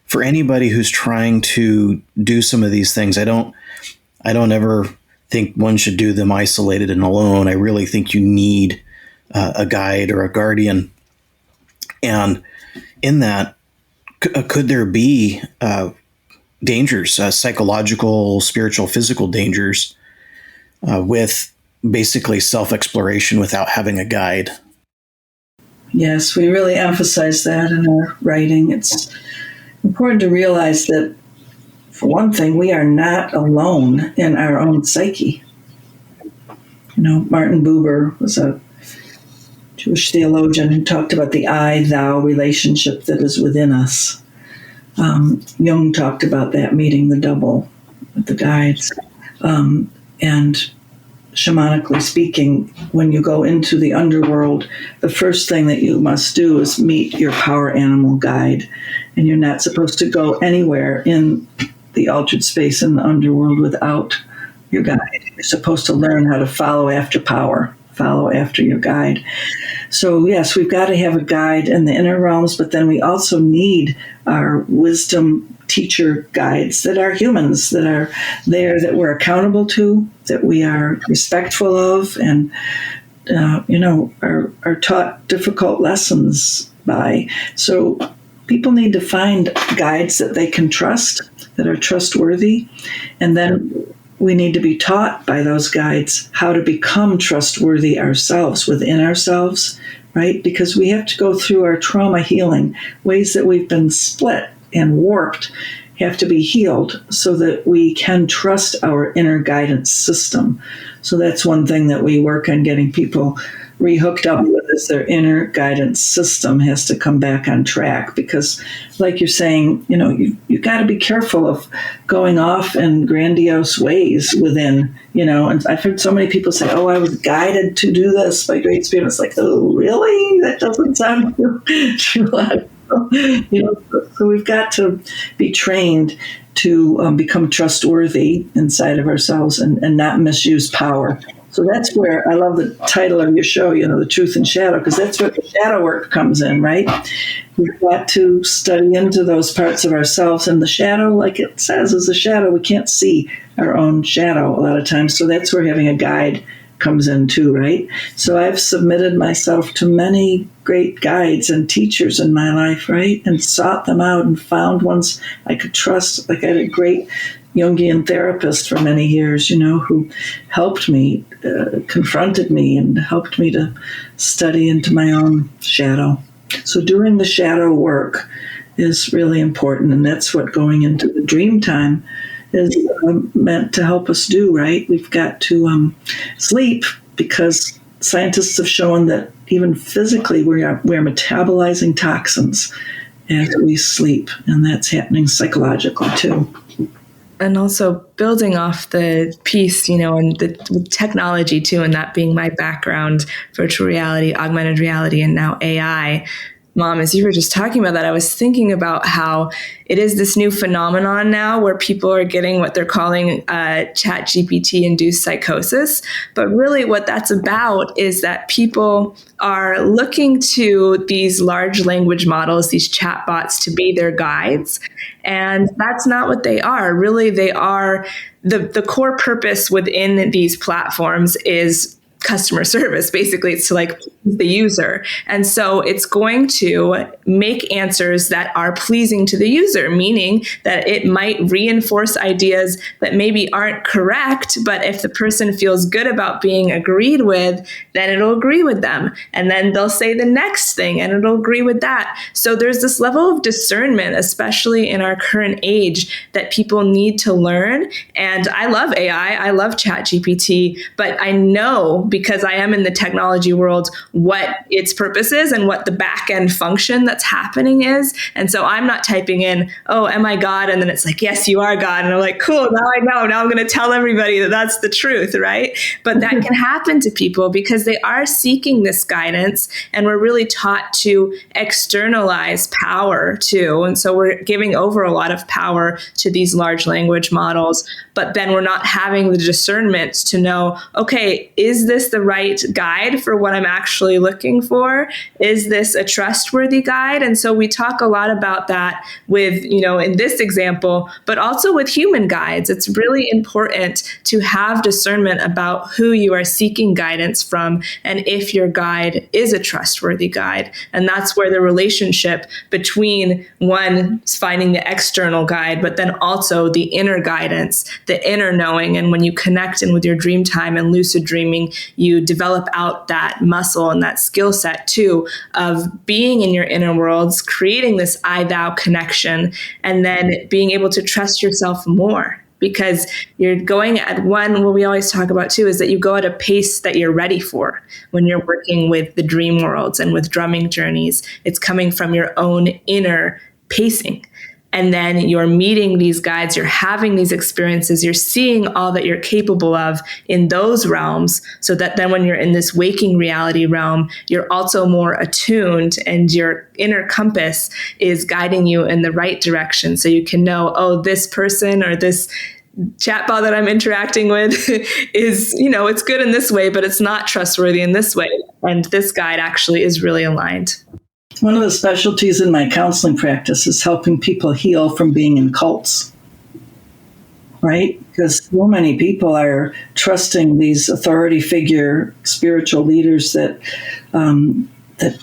for anybody who's trying to do some of these things. I don't ever think one should do them isolated and alone. I really think you need a guide or a guardian. And in that, could there be dangers, psychological, spiritual, physical dangers with basically self-exploration without having a guide? Yes, we really emphasize that in our writing. It's important to realize that, for one thing, we are not alone in our own psyche. Martin Buber was a Jewish theologian who talked about the I-thou relationship that is within us. Jung talked about that meeting the double with the guides. And shamanically speaking, when you go into the underworld, the first thing that you must do is meet your power animal guide. And you're not supposed to go anywhere in the altered space in the underworld without your guide. You're supposed to learn how to follow after power, follow after your guide. So yes, we've got to have a guide in the inner realms, but then we also need our wisdom teacher guides that are humans, that are there, that we're accountable to, that we are respectful of, and are taught difficult lessons by. So people need to find guides that they can trust, that are trustworthy, and then we need to be taught by those guides how to become trustworthy ourselves, within ourselves, right? Because we have to go through our trauma healing. Ways that we've been split and warped have to be healed so that we can trust our inner guidance system. So that's one thing that we work on getting people rehooked up with, is their inner guidance system has to come back on track. Because like you're saying, you got to be careful of going off in grandiose ways within, and I've heard so many people say, oh, I was guided to do this by Great Spirit. It's like, oh, really? That doesn't sound too logical. So we've got to be trained to become trustworthy inside of ourselves and not misuse power. So that's where I love the title of your show, The Truth and Shadow, because that's where the shadow work comes in, right? We've got to study into those parts of ourselves. And the shadow, like it says, is a shadow. We can't see our own shadow a lot of times. So that's where having a guide comes in too, right? So I've submitted myself to many great guides and teachers in my life, right? And sought them out and found ones I could trust. Like I had a great Jungian therapist for many years, who helped me, confronted me, and helped me to study into my own shadow. So doing the shadow work is really important, and that's what going into the dream time is meant to help us do, right? We've got to sleep, because scientists have shown that even physically we're metabolizing toxins as we sleep, and that's happening psychologically too. And also building off the piece, and the technology too, and that being my background, virtual reality, augmented reality, and now AI. Mom, as you were just talking about that, I was thinking about how it is this new phenomenon now where people are getting what they're calling chat GPT induced psychosis. But really what that's about is that people are looking to these large language models, these chatbots, to be their guides. And that's not what they are. Really, they are the core purpose within these platforms is customer service. Basically, it's to like please the user. And so it's going to make answers that are pleasing to the user, meaning that it might reinforce ideas that maybe aren't correct, but if the person feels good about being agreed with, then it'll agree with them. And then they'll say the next thing and it'll agree with that. So there's this level of discernment, especially in our current age, that people need to learn. And I love AI, I love ChatGPT, but I know, because I am in the technology world, what its purpose is and what the back end function that's happening is. And so I'm not typing in, oh, am I God? And then it's like, yes, you are God. And I'm like, cool, now I know. Now I'm going to tell everybody that that's the truth, right? But that can happen to people because they are seeking this guidance, and we're really taught to externalize power too. And so we're giving over a lot of power to these large language models, but then we're not having the discernment to know, okay, is this the right guide for what I'm actually looking for? Is this a trustworthy guide? And so we talk a lot about that with, in this example, but also with human guides. It's really important to have discernment about who you are seeking guidance from and if your guide is a trustworthy guide. And that's where the relationship between one finding the external guide, but then also the inner guidance, the inner knowing. And when you connect in with your dream time and lucid dreaming, you develop out that muscle and that skill set too of being in your inner worlds, creating this I-thou connection, and then being able to trust yourself more. Because you're going at one, what we always talk about too, is that you go at a pace that you're ready for when you're working with the dream worlds and with drumming journeys. It's coming from your own inner pacing. And then you're meeting these guides, you're having these experiences, you're seeing all that you're capable of in those realms, so that then when you're in this waking reality realm, you're also more attuned and your inner compass is guiding you in the right direction. So you can know, oh, this person or this chatbot that I'm interacting with is, it's good in this way, but it's not trustworthy in this way. And this guide actually is really aligned. One of the specialties in my counseling practice is helping people heal from being in cults, right? Because so many people are trusting these authority figure spiritual leaders that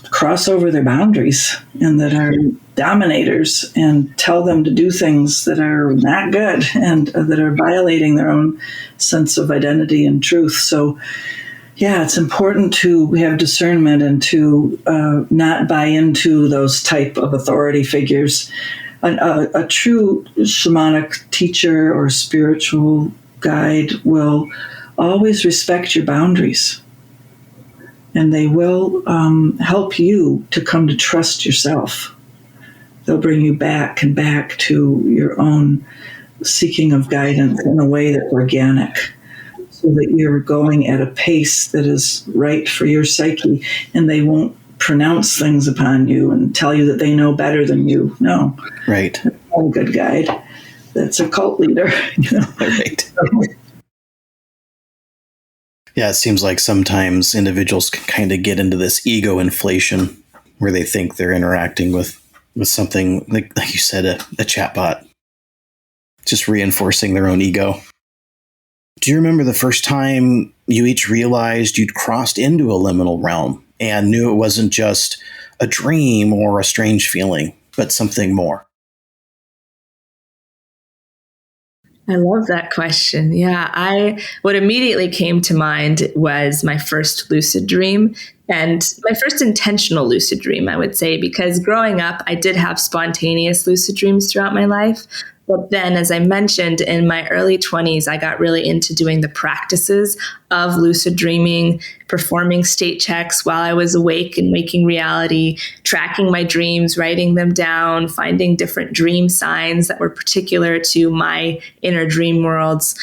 cross over their boundaries and that are dominators and tell them to do things that are not good and that are violating their own sense of identity and truth. So yeah, it's important to have discernment and to not buy into those type of authority figures. A true shamanic teacher or spiritual guide will always respect your boundaries, and they will help you to come to trust yourself. They'll bring you back and back to your own seeking of guidance in a way that's organic, so that you're going at a pace that is right for your psyche, and they won't pronounce things upon you and tell you that they know better than you. No. Right. That's not a good guide. That's a cult leader. Right. Yeah, it seems like sometimes individuals can kind of get into this ego inflation where they think they're interacting with something, like you said, a chatbot, just reinforcing their own ego. Do you remember the first time you each realized you'd crossed into a liminal realm and knew it wasn't just a dream or a strange feeling, but something more? I love that question. Yeah, what immediately came to mind was my first lucid dream, and my first intentional lucid dream, I would say, because growing up, I did have spontaneous lucid dreams throughout my life. But then, as I mentioned, in my early 20s, I got really into doing the practices of lucid dreaming, performing state checks while I was awake in waking reality, tracking my dreams, writing them down, finding different dream signs that were particular to my inner dream worlds.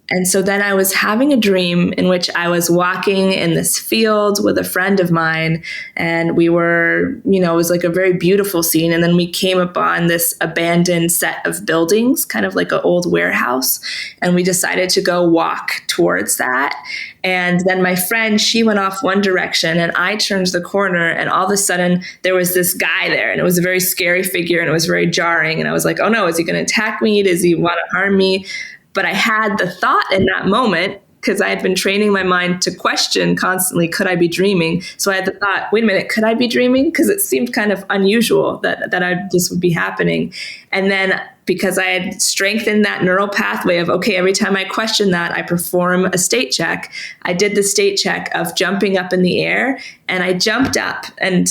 And so then I was having a dream in which I was walking in this field with a friend of mine, and we were, it was like a very beautiful scene. And then we came upon this abandoned set of buildings, kind of like an old warehouse. And we decided to go walk towards that. And then my friend, she went off one direction and I turned the corner, and all of a sudden there was this guy there, and it was a very scary figure and it was very jarring. And I was like, oh no, is he going to attack me? Does he want to harm me? But I had the thought in that moment, because I had been training my mind to question constantly, could I be dreaming? So I had the thought, wait a minute, could I be dreaming? Because it seemed kind of unusual that this would be happening. And then because I had strengthened that neural pathway of, okay, every time I question that, I perform a state check. I did the state check of jumping up in the air, and I jumped up, and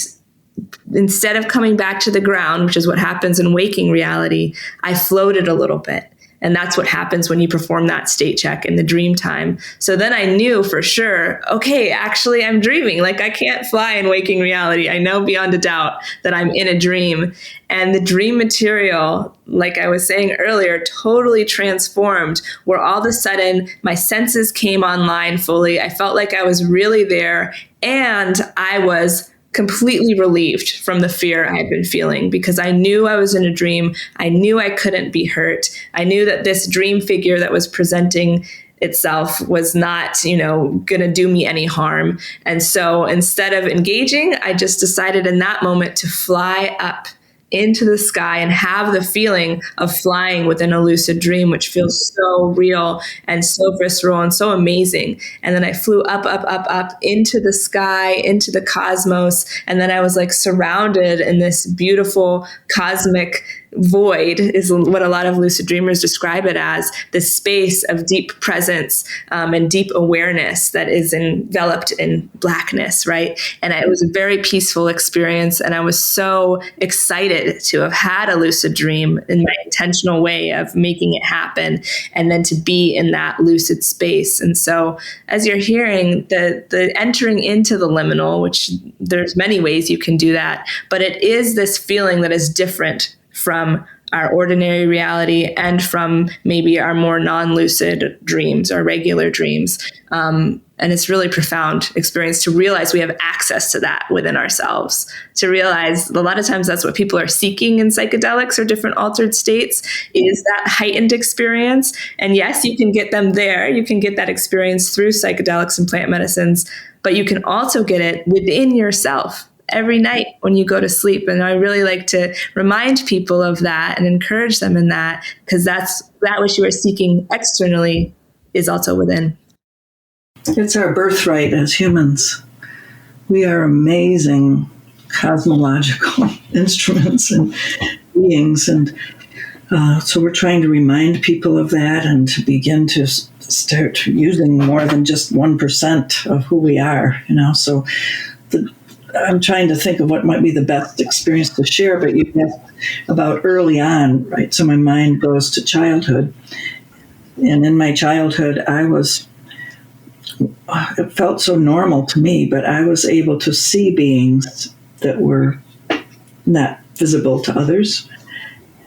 instead of coming back to the ground, which is what happens in waking reality, I floated a little bit. And that's what happens when you perform that state check in the dream time. So then I knew for sure, okay, actually I'm dreaming. Like, I can't fly in waking reality. I know beyond a doubt that I'm in a dream. And the dream material, like I was saying earlier, totally transformed, where all of a sudden my senses came online fully. I felt like I was really there, and I was completely relieved from the fear I had been feeling, because I knew I was in a dream. I knew I couldn't be hurt. I knew that this dream figure that was presenting itself was not, going to do me any harm. And so instead of engaging, I just decided in that moment to fly up into the sky and have the feeling of flying within a lucid dream, which feels so real and so visceral and so amazing. And then I flew up, up, up, up into the sky, into the cosmos. And then I was like surrounded in this beautiful cosmic void, is what a lot of lucid dreamers describe it as, this space of deep presence and deep awareness that is enveloped in blackness, right? And it was a very peaceful experience, and I was so excited to have had a lucid dream in my intentional way of making it happen, and then to be in that lucid space. And so as you're hearing, the entering into the liminal, which there's many ways you can do that, but it is this feeling that is different from our ordinary reality and from maybe our more non-lucid dreams, our regular dreams. And it's really profound experience to realize we have access to that within ourselves, to realize a lot of times that's what people are seeking in psychedelics or different altered states, is that heightened experience. And yes, you can get them there. You can get that experience through psychedelics and plant medicines, but you can also get it within yourself every night when you go to sleep. And I really like to remind people of that and encourage them in that, because that which you are seeking externally is also within. It's our birthright as humans. We are amazing cosmological instruments and beings. And so we're trying to remind people of that, and to begin to start using more than just 1% of who we are, So I'm trying to think of what might be the best experience to share, but you asked about early on, right? So my mind goes to childhood. And in my childhood, it felt so normal to me, but I was able to see beings that were not visible to others.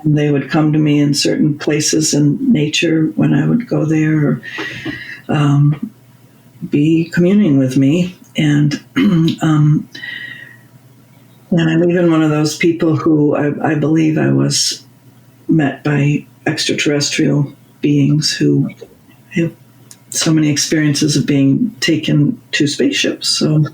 And they would come to me in certain places in nature when I would go there, or be communing with me. And I'm even one of those people who I believe I was met by extraterrestrial beings who have so many experiences of being taken to spaceships. So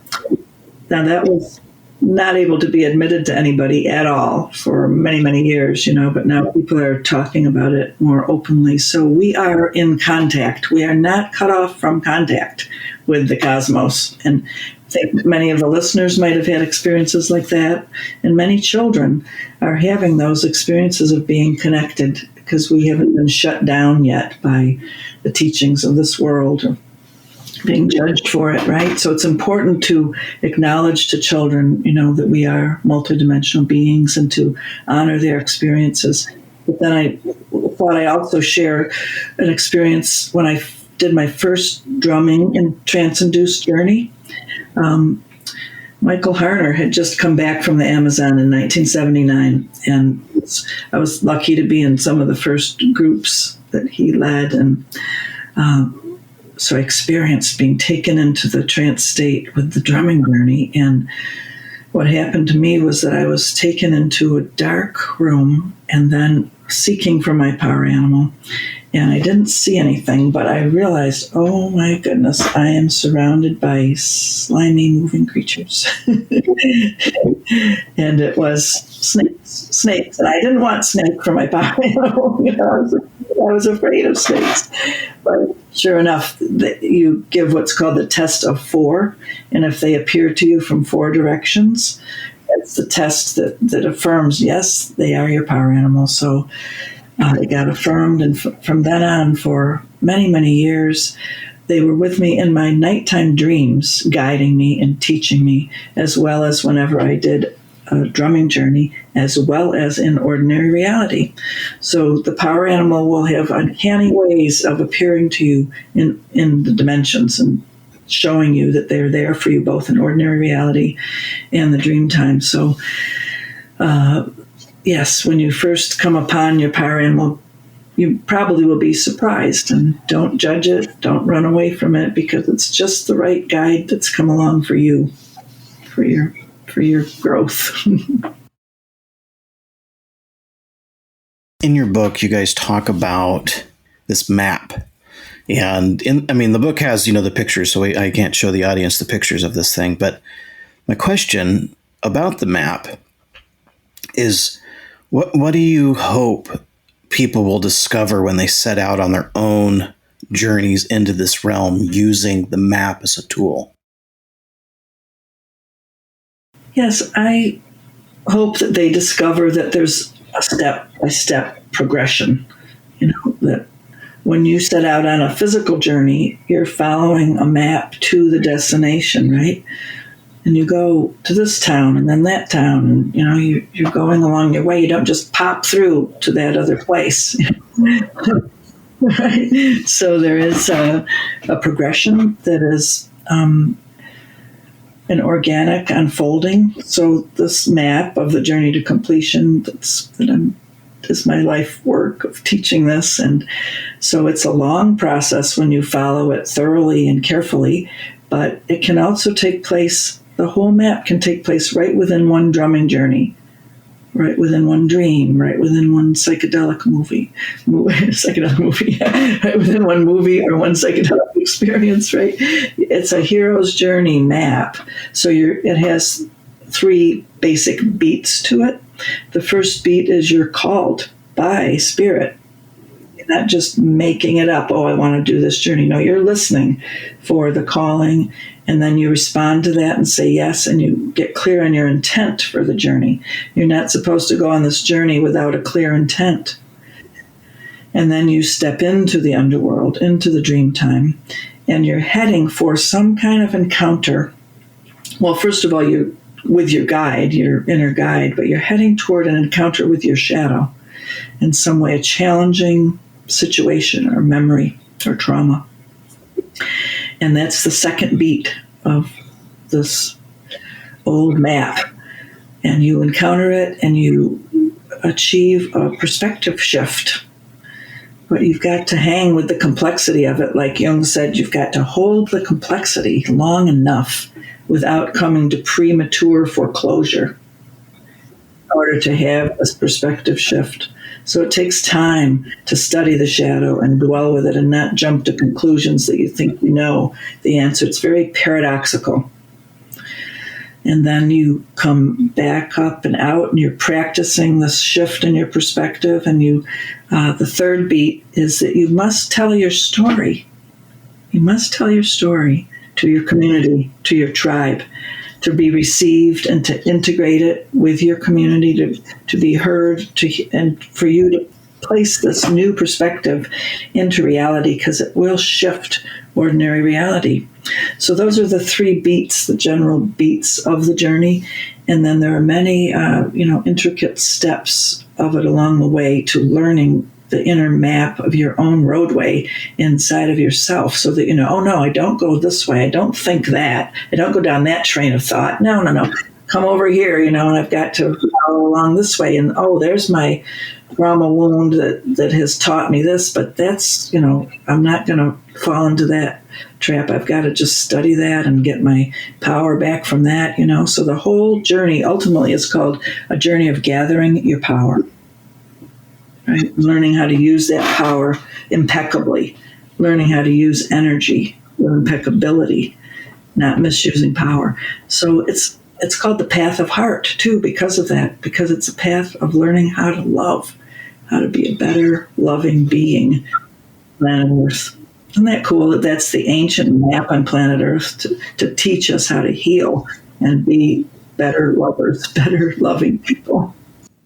now that was not able to be admitted to anybody at all for many, many years, but now people are talking about it more openly. So we are in contact. We are not cut off from contact with the cosmos. And I think many of the listeners might have had experiences like that. And many children are having those experiences of being connected, because we haven't been shut down yet by the teachings of this world, or being judged for it, right? So it's important to acknowledge to children, that we are multidimensional beings, and to honor their experiences. But then I thought I also share an experience when I did my first drumming in trance-induced journey. Michael Harner had just come back from the Amazon in 1979, and I was lucky to be in some of the first groups that he led, and So I experienced being taken into the trance state with the drumming journey. And what happened to me was that I was taken into a dark room and then seeking for my power animal. And I didn't see anything, but I realized, oh my goodness, I am surrounded by slimy moving creatures. And it was snakes. And I didn't want snake for my power animal. I was afraid of snakes. But sure enough, you give what's called the test of 4. And if they appear to you from 4 directions, that's the test that affirms, yes, they are your power animal. So they got affirmed, and from then on, for many, many years, they were with me in my nighttime dreams, guiding me and teaching me, as well as whenever I did a drumming journey, as well as in ordinary reality. So the power animal will have uncanny ways of appearing to you in the dimensions and showing you that they're there for you both in ordinary reality and the dream time. So yes, when you first come upon your power animal, you probably will be surprised, and don't judge it. Don't run away from it, because it's just the right guide that's come along for you, for your growth. In your book, you guys talk about this map. And the book has, the pictures, so I can't show the audience the pictures of this thing. But my question about the map is, what do you hope people will discover when they set out on their own journeys into this realm using the map as a tool? Yes, I hope that they discover that there's a step-by-step progression. That when you set out on a physical journey, you're following a map to the destination, right? And you go to this town and then that town, and you're going along your way. You don't just pop through to that other place. Right? So there is a progression that is an organic unfolding. So this map of the journey to completion is my life work of teaching this. And so it's a long process when you follow it thoroughly and carefully, but it can also take place. The whole map can take place right within one drumming journey, right within one dream, right within one psychedelic movie, right within one movie or one psychedelic experience, right? It's a hero's journey map. So it has 3 basic beats to it. The first beat is you're called by spirit. You're not just making it up, oh, I want to do this journey. No, you're listening for the calling, and then you respond to that and say yes, and you get clear on your intent for the journey. You're not supposed to go on this journey without a clear intent. And then you step into the underworld, into the dream time, and you're heading for some kind of encounter. Well, first of all, you're with your guide, your inner guide, but you're heading toward an encounter with your shadow, in some way a challenging situation or memory or trauma. And that's the second beat of this old map. And you encounter it and you achieve a perspective shift. But you've got to hang with the complexity of it. Like Jung said, you've got to hold the complexity long enough without coming to premature foreclosure in order to have this perspective shift. So it takes time to study the shadow and dwell with it and not jump to conclusions that you think you know the answer. It's very paradoxical. And then you come back up and out and you're practicing this shift in your perspective. And the third beat is that you must tell your story. You must tell your story to your community, to your tribe, to be received and to integrate it with your community, to be heard, and for you to place this new perspective into reality, because it will shift ordinary reality. So those are the 3 beats, the general beats of the journey. And then there are many, intricate steps of it along the way to learning the inner map of your own roadway inside of yourself, so that oh no, I don't go this way, I don't think that, I don't go down that train of thought, no, come over here, and I've got to follow along this way, and oh, there's my trauma wound that has taught me this, but that's, I'm not going to fall into that trap. I've got to just study that and get my power back from that, So the whole journey ultimately is called a journey of gathering your power, right? Learning how to use that power impeccably, learning how to use energy with impeccability, not misusing power. So it's called the path of heart, too, because of that, because it's a path of learning how to love, how to be a better, loving being on planet Earth. Isn't that cool that that's the ancient map on planet Earth to teach us how to heal and be better lovers, better loving people?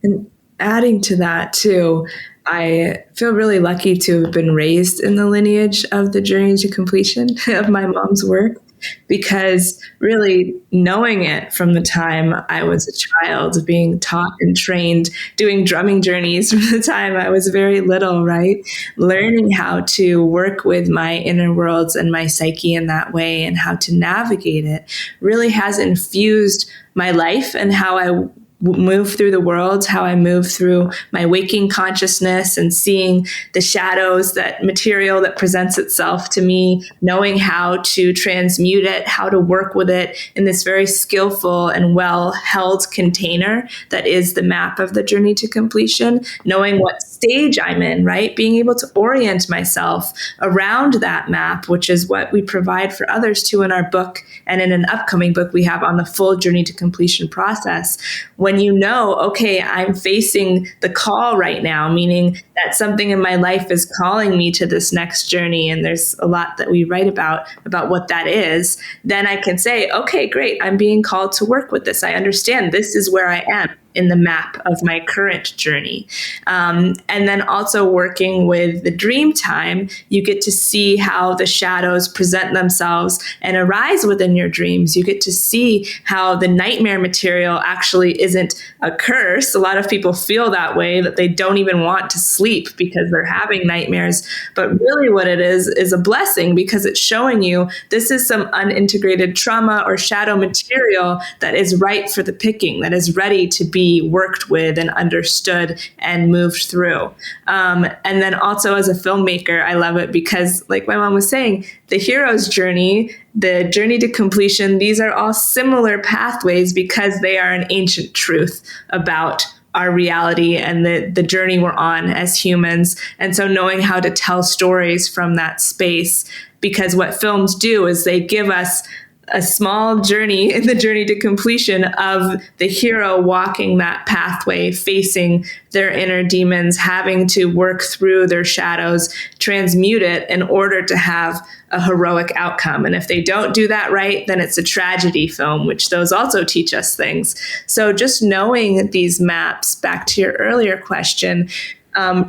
And adding to that, too, I feel really lucky to have been raised in the lineage of the journey to completion of my mom's work, because really knowing it from the time I was a child, being taught and trained, doing drumming journeys from the time I was very little, right? Learning how to work with my inner worlds and my psyche in that way and how to navigate it really has infused my life and how I move through the world, how I move through my waking consciousness and seeing the shadows, that material that presents itself to me, knowing how to transmute it, how to work with it in this very skillful and well-held container that is the map of the journey to completion, knowing what stage I'm in, right? Being able to orient myself around that map, which is what we provide for others too in our book and in an upcoming book we have on the full journey to completion process. When you know, okay, I'm facing the call right now, meaning that something in my life is calling me to this next journey, and there's a lot that we write about what that is, then I can say, okay, great, I'm being called to work with this. I understand this is where I am in the map of my current journey. And then also working with the dream time, you get to see how the shadows present themselves and arise within your dreams. You get to see how the nightmare material actually isn't a curse. A lot of people feel that way, that they don't even want to sleep because they're having nightmares. But really what it is a blessing, because it's showing you this is some unintegrated trauma or shadow material that is ripe for the picking, that is ready to be worked with and understood and moved through. And then also as a filmmaker, I love it because, like my mom was saying, the hero's journey, the journey to completion, these are all similar pathways because they are an ancient truth about our reality and the journey we're on as humans. And so knowing how to tell stories from that space, because what films do is they give us a small journey in the journey to completion of the hero walking that pathway, facing their inner demons, having to work through their shadows, transmute it in order to have a heroic outcome. And if they don't do that right, then it's a tragedy film, which those also teach us things. So just knowing these maps, back to your earlier question,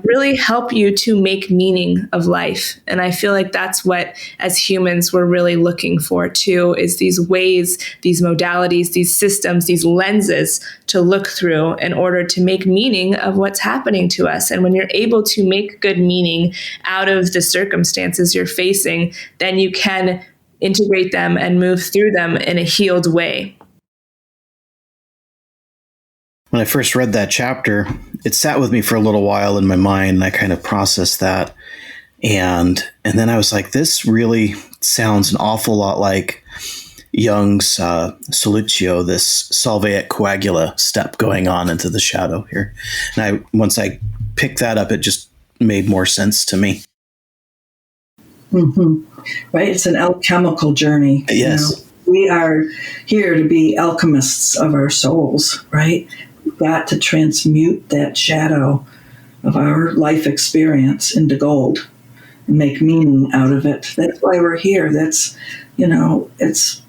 really help you to make meaning of life. And I feel like that's what, as humans, we're really looking for too, is these ways, these modalities, these systems, these lenses to look through in order to make meaning of what's happening to us. And when you're able to make good meaning out of the circumstances you're facing, then you can integrate them and move through them in a healed way. When I first read that chapter, it sat with me for a little while in my mind, and I kind of processed that. And then I was like, this really sounds an awful lot like Jung's Solutio, this Salve et Coagula step going on into the shadow here. And once I picked that up, it just made more sense to me. Mm-hmm. Right? It's an alchemical journey. Yes. We are here to be alchemists of our souls, right? We've got to transmute that shadow of our life experience into gold and make meaning out of it. That's why we're here. That's, it's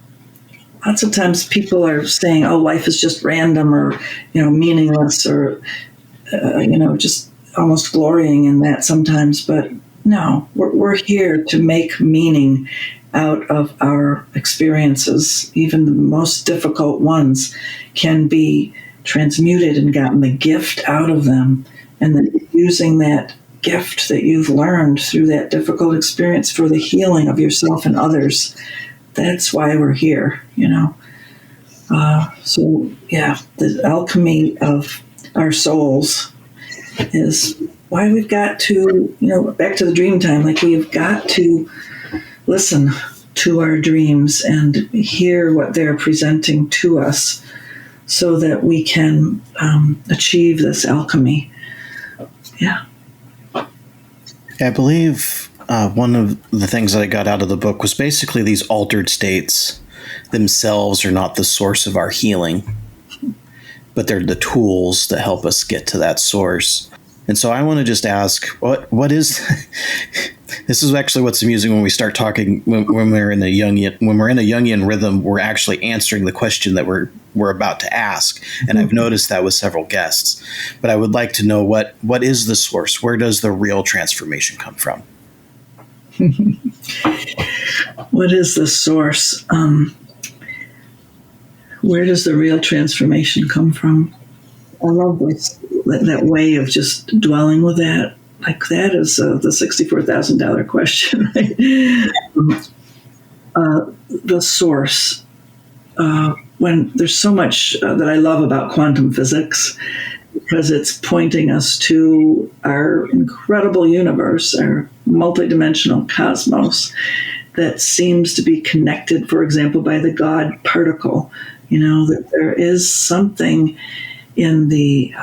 lots of times people are saying, oh, life is just random or, meaningless or, just almost glorying in that sometimes. But no, we're here to make meaning out of our experiences. Even the most difficult ones can be transmuted and gotten the gift out of them, and then using that gift that you've learned through that difficult experience for the healing of yourself and others. That's why we're here, So, the alchemy of our souls is why we've got to, back to the dream time, like we've got to listen to our dreams and hear what they're presenting to us so that we can achieve this alchemy. Yeah. I believe one of the things that I got out of the book was basically these altered states themselves are not the source of our healing, but they're the tools that help us get to that source. And so I want to just ask, what is this is actually what's amusing when we start talking when we're in a Jungian rhythm, we're actually answering the question that we're about to ask. And I've noticed that with several guests. But I would like to know what is the source? Where does the real transformation come from? What is the source? Where does the real transformation come from? I love that way of just dwelling with that. Like that is the $64,000 question, right? The source. When there's so much that I love about quantum physics, because it's pointing us to our incredible universe, our multidimensional cosmos that seems to be connected, for example, by the God particle. That there is something in the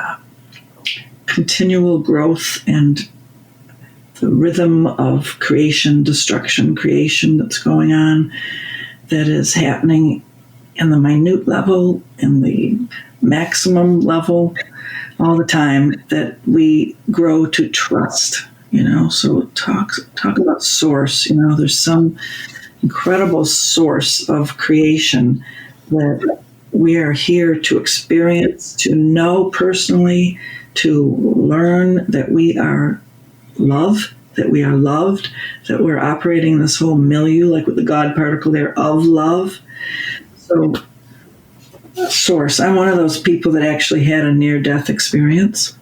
continual growth and the rhythm of creation, destruction, creation that's going on, that is happening in the minute level, in the maximum level, all the time, that we grow to trust. So talk about source. There's some incredible source of creation that we are here to experience, to know personally, to learn that we are love, that we are loved, that we're operating this whole milieu, like with the God particle there, of love. So, source. I'm one of those people that actually had a near-death experience.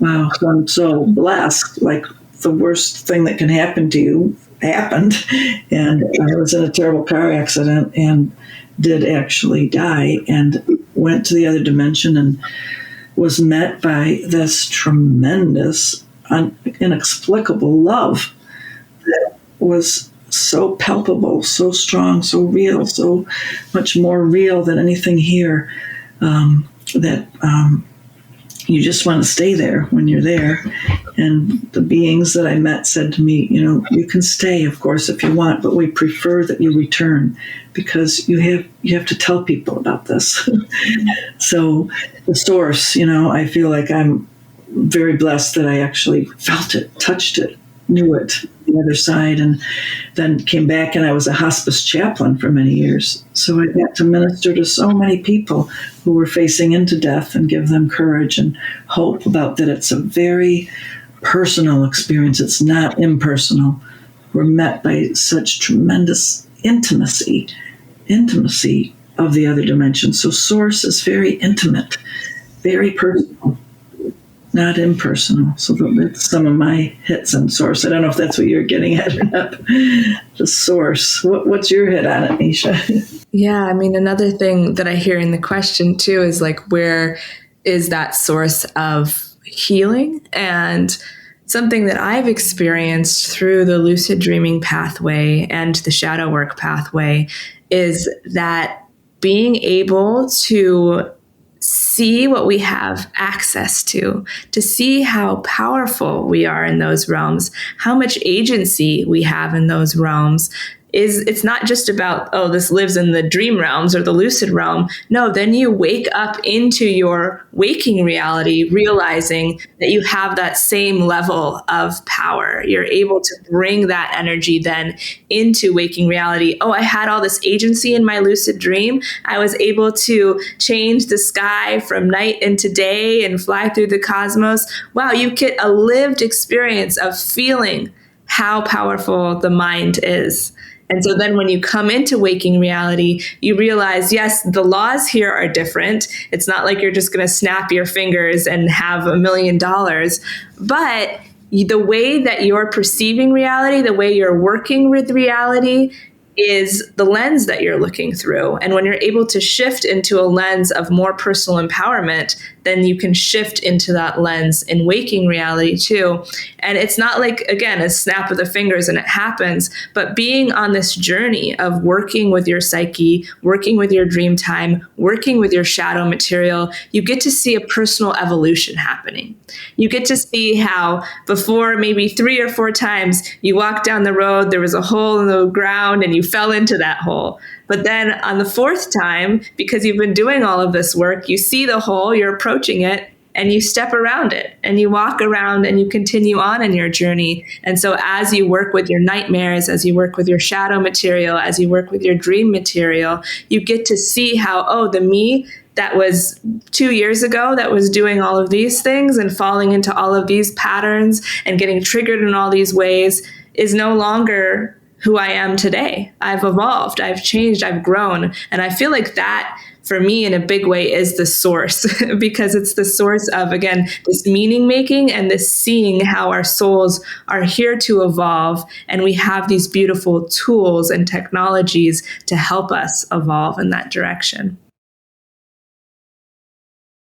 Wow. So I'm so blessed. Like the worst thing that can happen to you happened. And I was in a terrible car accident and did actually die and went to the other dimension and was met by this tremendous, inexplicable love that was so palpable, so strong, so real, so much more real than anything here, that you just want to stay there when you're there. And the beings that I met said to me, you can stay, of course, if you want, but we prefer that you return because you have to tell people about this. So the source, I feel like I'm very blessed that I actually felt it, touched it, knew it, the other side, and then came back, and I was a hospice chaplain for many years. So I got to minister to so many people who were facing into death and give them courage and hope about that it's a very personal experience. It's not impersonal. We're met by such tremendous intimacy of the other dimension. So source is very intimate, very personal, not impersonal. So that's some of my hits on source. I don't know if that's what you're getting at or not. The source. What's your hit on it, Nisha? Yeah, another thing that I hear in the question too is like, where is that source of healing? And something that I've experienced through the lucid dreaming pathway and the shadow work pathway is that being able to see what we have access to see how powerful we are in those realms, how much agency we have in those realms. It's not just about, this lives in the dream realms or the lucid realm. No, then you wake up into your waking reality, realizing that you have that same level of power. You're able to bring that energy then into waking reality. I had all this agency in my lucid dream. I was able to change the sky from night into day and fly through the cosmos. Wow, you get a lived experience of feeling how powerful the mind is. And so then when you come into waking reality, you realize, yes, the laws here are different. It's not like you're just going to snap your fingers and have $1 million. But the way that you're perceiving reality, the way you're working with reality is the lens that you're looking through. And when you're able to shift into a lens of more personal empowerment, then you can shift into that lens in waking reality too. And it's not like, again, a snap of the fingers and it happens, but being on this journey of working with your psyche, working with your dream time, working with your shadow material, you get to see a personal evolution happening. You get to see how before maybe 3 or 4 times you walked down the road, there was a hole in the ground and you fell into that hole. But then on the 4th time, because you've been doing all of this work, you see the hole, you're approaching it, and you step around it and you walk around and you continue on in your journey. And so as you work with your nightmares, as you work with your shadow material, as you work with your dream material, you get to see how, oh, the me that was 2 years ago that was doing all of these things and falling into all of these patterns and getting triggered in all these ways is no longer who I am today. I've evolved, I've changed, I've grown. And I feel like that, for me, in a big way, is the source because it's the source of, again, this meaning making and this seeing how our souls are here to evolve. And we have these beautiful tools and technologies to help us evolve in that direction.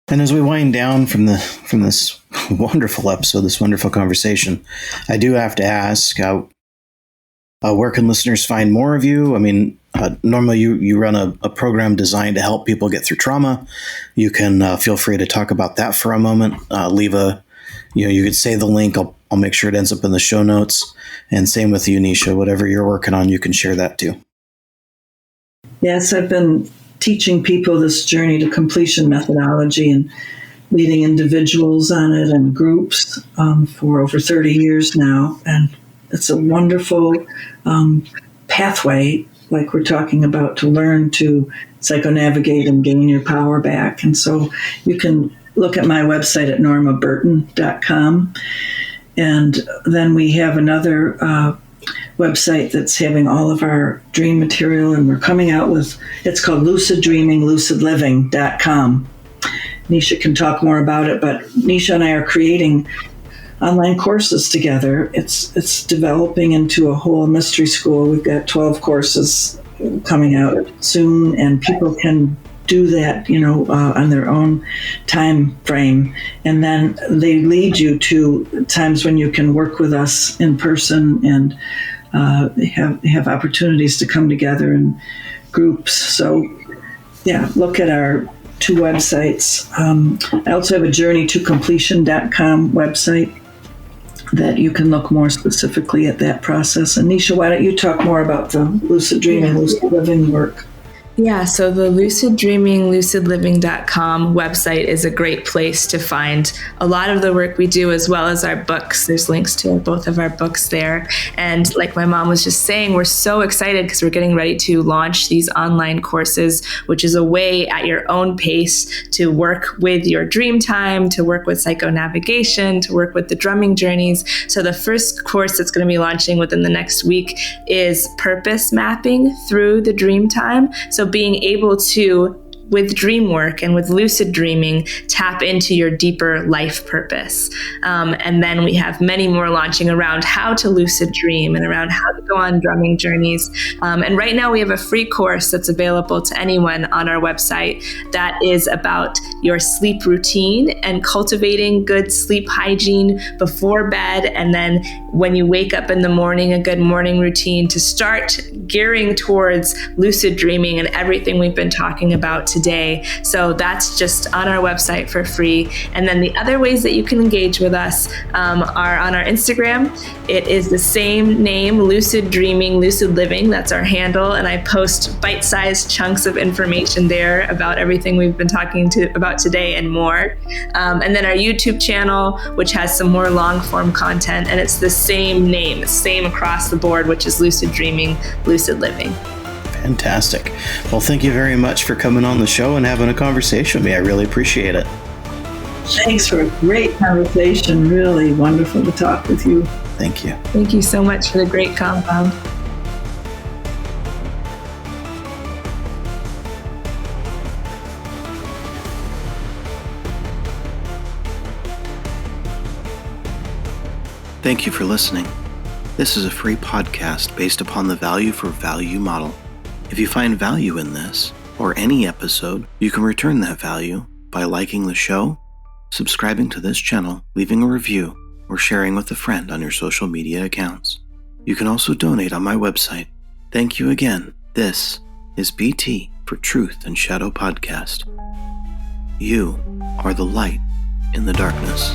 And as we wind down from this wonderful episode, this wonderful conversation, I do have to ask, where can listeners find more of you? I mean, normally you run a program designed to help people get through trauma. You can feel free to talk about that for a moment. You could say the link. I'll make sure it ends up in the show notes. And same with you, Nisha. Whatever you're working on, you can share that too. Yes, I've been teaching people this journey to completion methodology and leading individuals on it and groups for over 30 years now. And it's a wonderful pathway, like we're talking about, to learn to psychonavigate and gain your power back. And so you can look at my website at normaburton.com. And then we have another website that's having all of our dream material, and we're coming out with, it's called Lucid Dreaming, lucidliving.com. Nisha can talk more about it, but Nisha and I are creating online courses together. It's developing into a whole mystery school. We've got 12 courses coming out soon, and people can do that, on their own time frame. And then they lead you to times when you can work with us in person and have opportunities to come together in groups. So, yeah, look at our 2 websites. I also have a journeytocompletion.com website that you can look more specifically at that process. And Nisha, why don't you talk more about the lucid dreaming, lucid living work? Yeah, so the Lucid Dreaming, lucidliving.com website is a great place to find a lot of the work we do, as well as our books. There's links to both of our books there. And like my mom was just saying, we're so excited because we're getting ready to launch these online courses, which is a way at your own pace to work with your dream time, to work with psychonavigation, to work with the drumming journeys. So the first course that's going to be launching within the next week is purpose mapping through the dream time. So being able to, with dream work and with lucid dreaming, tap into your deeper life purpose. And then we have many more launching around how to lucid dream and around how to go on drumming journeys. And right now we have a free course that's available to anyone on our website that is about your sleep routine and cultivating good sleep hygiene before bed. And then when you wake up in the morning, a good morning routine to start gearing towards lucid dreaming and everything we've been talking about today. So that's just on our website for free. And then the other ways that you can engage with us are on our Instagram. It is the same name, Lucid Dreaming, Lucid Living. That's our handle. And I post bite-sized chunks of information there about everything we've been talking about today and more. And then our YouTube channel, which has some more long-form content. And it's the same name, it's same across the board, which is Lucid Dreaming, Lucid Living. Fantastic. Well, thank you very much for coming on the show and having a conversation with me. I really appreciate it. Thanks for a great conversation. Really wonderful to talk with you. Thank you. Thank you so much for the great compound. Thank you for listening. This is a free podcast based upon the value for value model. If you find value in this, or any episode, you can return that value by liking the show, subscribing to this channel, leaving a review, or sharing with a friend on your social media accounts. You can also donate on my website. Thank you again. This is BT for Truth and Shadow Podcast. You are the light in the darkness.